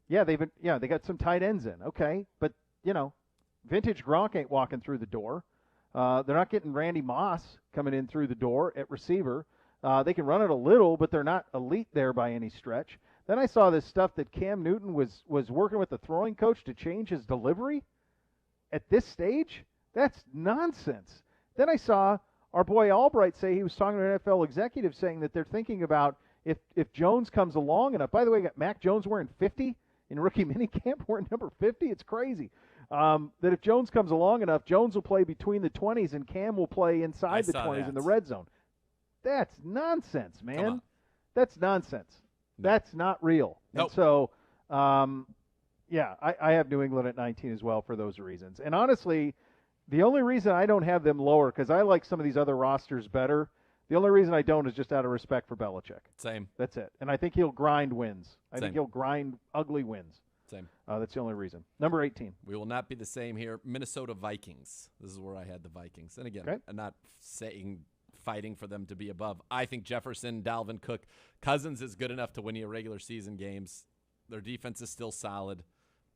Yeah, they got some tight ends in. Okay, but vintage Gronk ain't walking through the door. They're not getting Randy Moss coming in through the door at receiver. They can run it a little, but they're not elite there by any stretch. Then I saw this stuff that Cam Newton was working with the throwing coach to change his delivery at this stage. That's nonsense. Then I saw our boy Albright say he was talking to an NFL executive saying that they're thinking about If Jones comes along enough, by the way, you got Mac Jones wearing 50 in rookie minicamp, wearing number 50. It's crazy. That if Jones comes along enough, Jones will play between the 20s and Cam will play inside the 20s in the red zone. That's nonsense, man. That's nonsense. No. That's not real. Nope. And so, I have New England at 19 as well for those reasons. And honestly, the only reason I don't have them lower, because I like some of these other rosters better, the only reason I don't is just out of respect for Belichick. Same. That's it. And I think he'll grind wins. I think he'll grind ugly wins. Same. That's the only reason. Number 18. We will not be the same here. Minnesota Vikings. This is where I had the Vikings. And again, I'm not fighting for them to be above. I think Jefferson, Dalvin Cook, Cousins is good enough to win you regular season games. Their defense is still solid.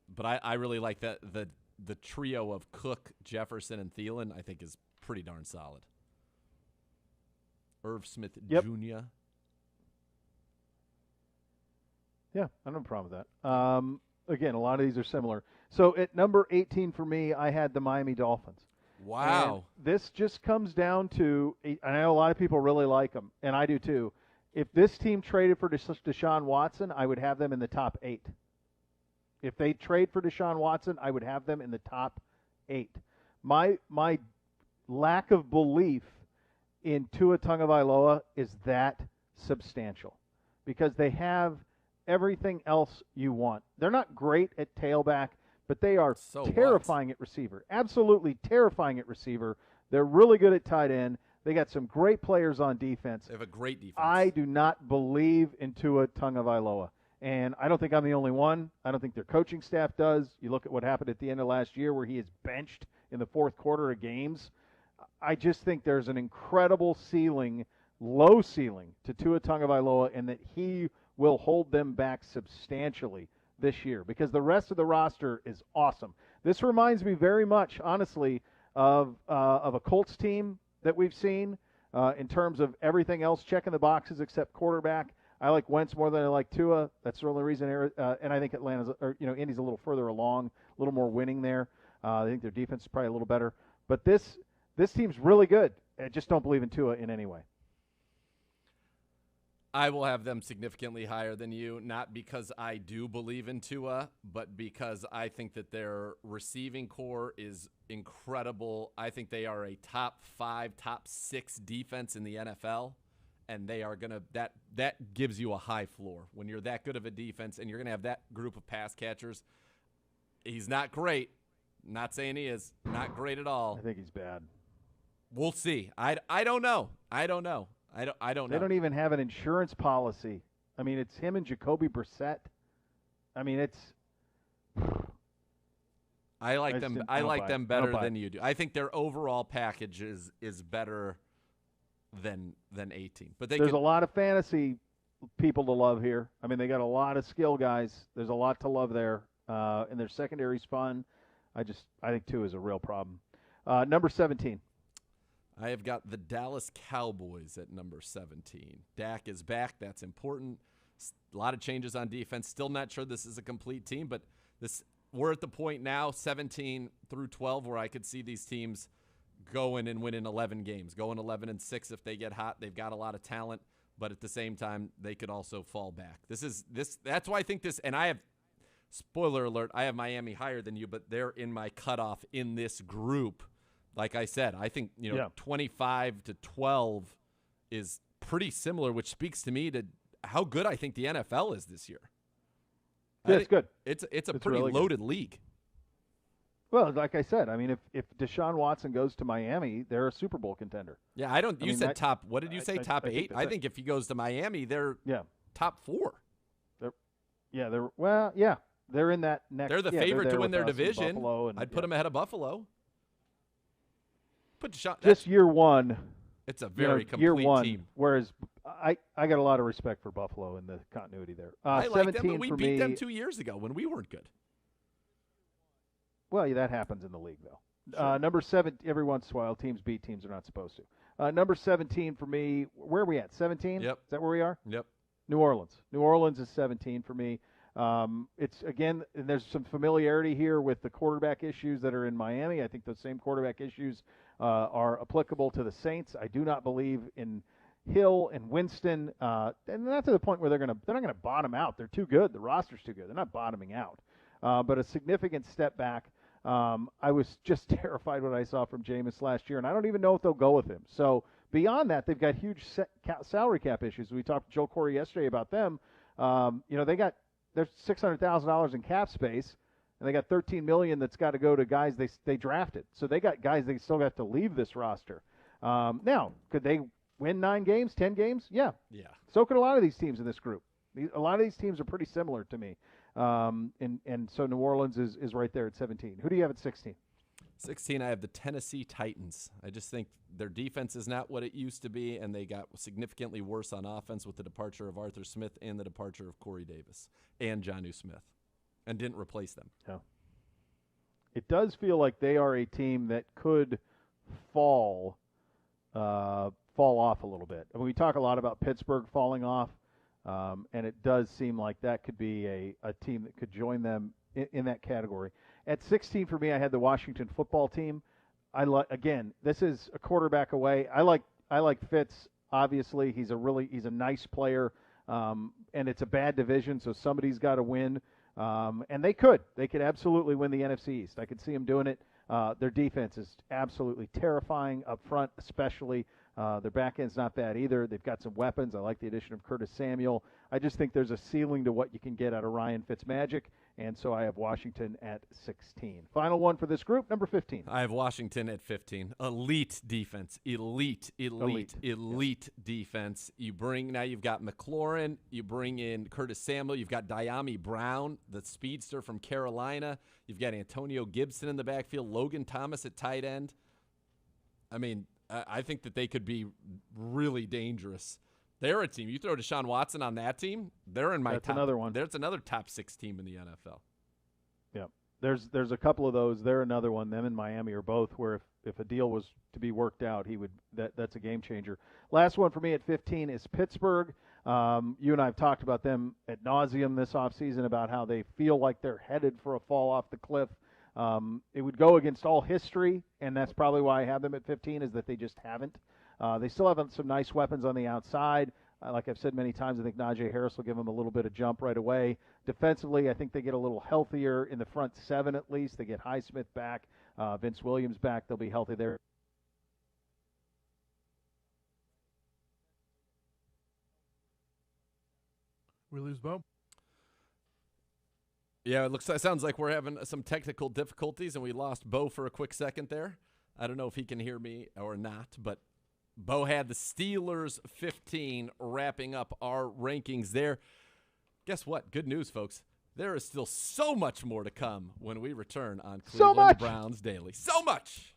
But I really like that the trio of Cook, Jefferson, and Thielen, I think, is pretty darn solid. Irv Smith Jr. Yeah, I don't have a problem with that. Again, a lot of these are similar. So at number 18 for me, I had the Miami Dolphins. Wow. And this just comes down to, I know a lot of people really like them, and I do too. If this team traded for Deshaun Watson, I would have them in the top 8. If they trade for Deshaun Watson, I would have them in the top 8. My lack of belief in Tua Tagovailoa is that substantial because they have everything else you want. They're not great at tailback, but they are terrifying at receiver. Absolutely terrifying at receiver. They're really good at tight end. They got some great players on defense. They have a great defense. I do not believe in Tua Tagovailoa. And I don't think I'm the only one. I don't think their coaching staff does. You look at what happened at the end of last year where he is benched in the fourth quarter of games. I just think there's an incredible ceiling, low ceiling to Tua Tagovailoa, and that he will hold them back substantially this year because the rest of the roster is awesome. This reminds me very much, honestly, of a Colts team that we've seen in terms of everything else checking the boxes except quarterback. I like Wentz more than I like Tua. That's the only reason. And I think Indy's a little further along, a little more winning there. I think their defense is probably a little better. But this team's really good. I just don't believe in Tua in any way. I will have them significantly higher than you, not because I do believe in Tua, but because I think that their receiving core is incredible. I think they are a top 5, top 6 defense in the NFL, and they are going to that gives you a high floor. When you're that good of a defense and you're going to have that group of pass catchers, he's not great. Not saying he is. Not great at all. I think he's bad. We'll see. I don't know. I don't know. I don't know. They don't even have an insurance policy. I mean, it's him and Jacoby Brissett. I mean, it's. I like them. I like them better than you do. I think their overall package is better than 18. But there's a lot of fantasy people to love here. I mean, they got a lot of skill guys. There's a lot to love there, and their secondary's fun. I think 2 is a real problem. Number 17. I have got the Dallas Cowboys at number 17. Dak is back. That's important. A lot of changes on defense. Still not sure this is a complete team, but we're at the point now, 17 through 12, where I could see these teams going and winning 11 games, going 11-6 if they get hot. They've got a lot of talent, but at the same time, they could also fall back. That's why I think this, and I have, spoiler alert, I have Miami higher than you, but they're in my cutoff in this group. Like I said, I think 25-12 is pretty similar, which speaks to me to how good I think the NFL is this year. Yeah, it's good. It's a pretty really loaded league. Well, like I said, I mean, if Deshaun Watson goes to Miami, they're a Super Bowl contender. Yeah, you said top. What did you say? Top 8? I think if he goes to Miami, they're top 4. They're in that next. They're the favorite to win their division. I'd put them ahead of Buffalo. Just year one. It's a very complete year one, team. Whereas I got a lot of respect for Buffalo and the continuity there. I like them, but we beat them 2 years ago when we weren't good. Well, that happens in the league, though. Sure. Number 7, every once in a while, teams beat teams they're not supposed to. Number 17 for me, where are we at? 17? Yep. Is that where we are? Yep. New Orleans. New Orleans is 17 for me. It's, again, and there's some familiarity here with the quarterback issues that are in Miami. I think those same quarterback issues are applicable to the Saints. I do not believe in Hill and Winston, and not to the point where they're not going to bottom out. They're too good. The roster's too good. They're not bottoming out. But a significant step back. I was just terrified what I saw from Jameis last year, and I don't even know if they'll go with him. So beyond that, they've got huge salary cap issues. We talked to Joe Corey yesterday about them. There's $600,000 in cap space, and they got $13 million that's got to go to guys they drafted. So they got guys they still got to leave this roster. Now, could they win 9 games, 10 games? Yeah. So could a lot of these teams in this group. A lot of these teams are pretty similar to me. And so New Orleans is right there at 17. Who do you have at 16? 16, I have the Tennessee Titans. I just think their defense is not what it used to be, and they got significantly worse on offense with the departure of Arthur Smith and the departure of Corey Davis and Jonnu Smith, and didn't replace them. Yeah. It does feel like they are a team that could fall off a little bit. I mean, we talk a lot about Pittsburgh falling off, and it does seem like that could be a team that could join them in that category. At 16 for me, I had the Washington football team. Again, this is a quarterback away. I like Fitz. Obviously, he's a nice player, and it's a bad division, so somebody's got to win. And they could absolutely win the NFC East. I could see them doing it. Their defense is absolutely terrifying up front, especially. Their back end's not bad either. They've got some weapons. I like the addition of Curtis Samuel. I just think there's a ceiling to what you can get out of Ryan Fitzmagic, and so I have Washington at 16. Final one for this group, number 15. I have Washington at 15. Elite defense. Elite defense. You've got McLaurin. You bring in Curtis Samuel. You've got Diami Brown, the speedster from Carolina. You've got Antonio Gibson in the backfield. Logan Thomas at tight end. I mean, I think that they could be really dangerous. They're a team. You throw Deshaun Watson on that team, they're in my top. That's another one. There's another top 6 team in the NFL. Yeah. There's a couple of those. They're another one. Them and Miami are both where if a deal was to be worked out, that's a game changer. Last one for me at 15 is Pittsburgh. You and I have talked about them ad nauseum this offseason about how they feel like they're headed for a fall off the cliff. It would go against all history, and that's probably why I have them at 15, is that they just haven't. They still have some nice weapons on the outside. Like I've said many times, I think Najee Harris will give them a little bit of jump right away. Defensively, I think they get a little healthier in the front 7 at least. They get Highsmith back, Vince Williams back. They'll be healthy there. We lose Beau? Yeah, it sounds like we're having some technical difficulties, and we lost Beau for a quick second there. I don't know if he can hear me or not, but Beau had the Steelers 15 wrapping up our rankings there. Guess what? Good news, folks. There is still so much more to come when we return on Cleveland Browns Daily. So much!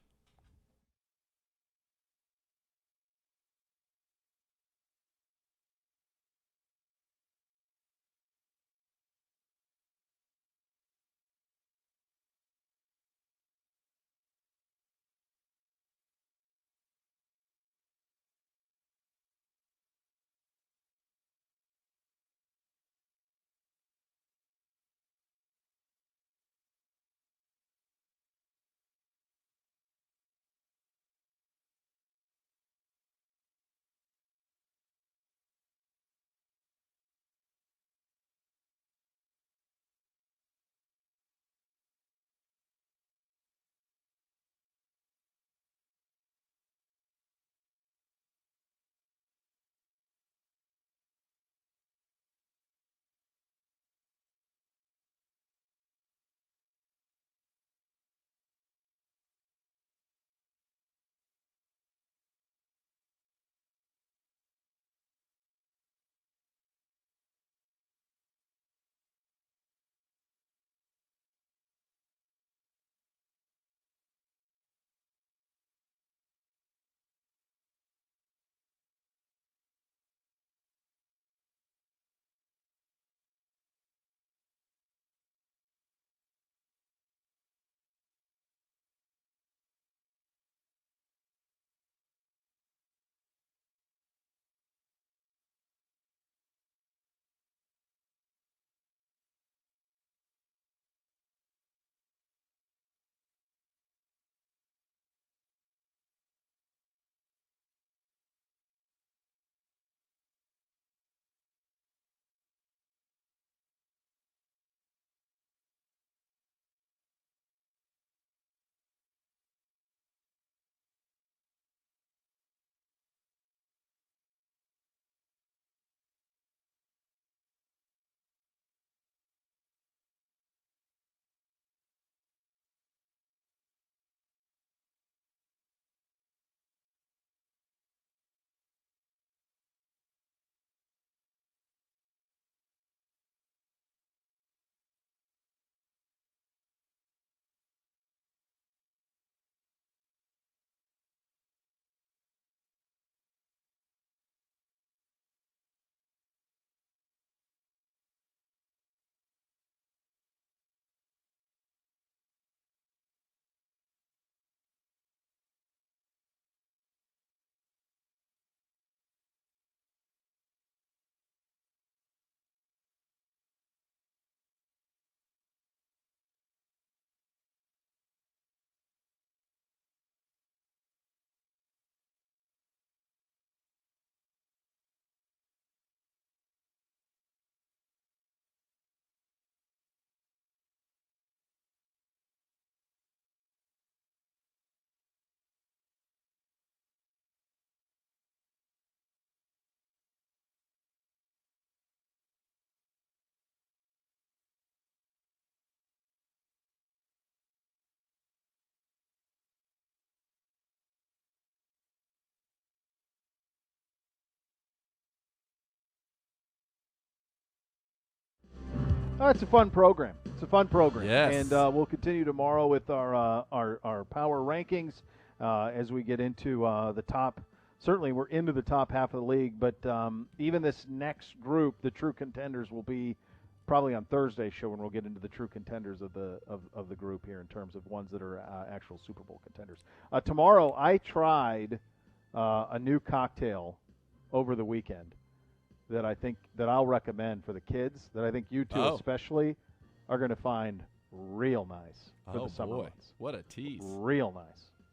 Oh, it's a fun program. It's a fun program. Yes. And we'll continue tomorrow with our power rankings as we get into the top. Certainly, we're into the top half of the league, but even this next group, the true contenders, will be probably on Thursday's show when we'll get into the true contenders of the group here in terms of ones that are actual Super Bowl contenders. Tomorrow, I tried a new cocktail over the weekend that I think that I'll recommend for the kids, that I think you two especially are going to find real nice for the summer months. What a tease. Real nice.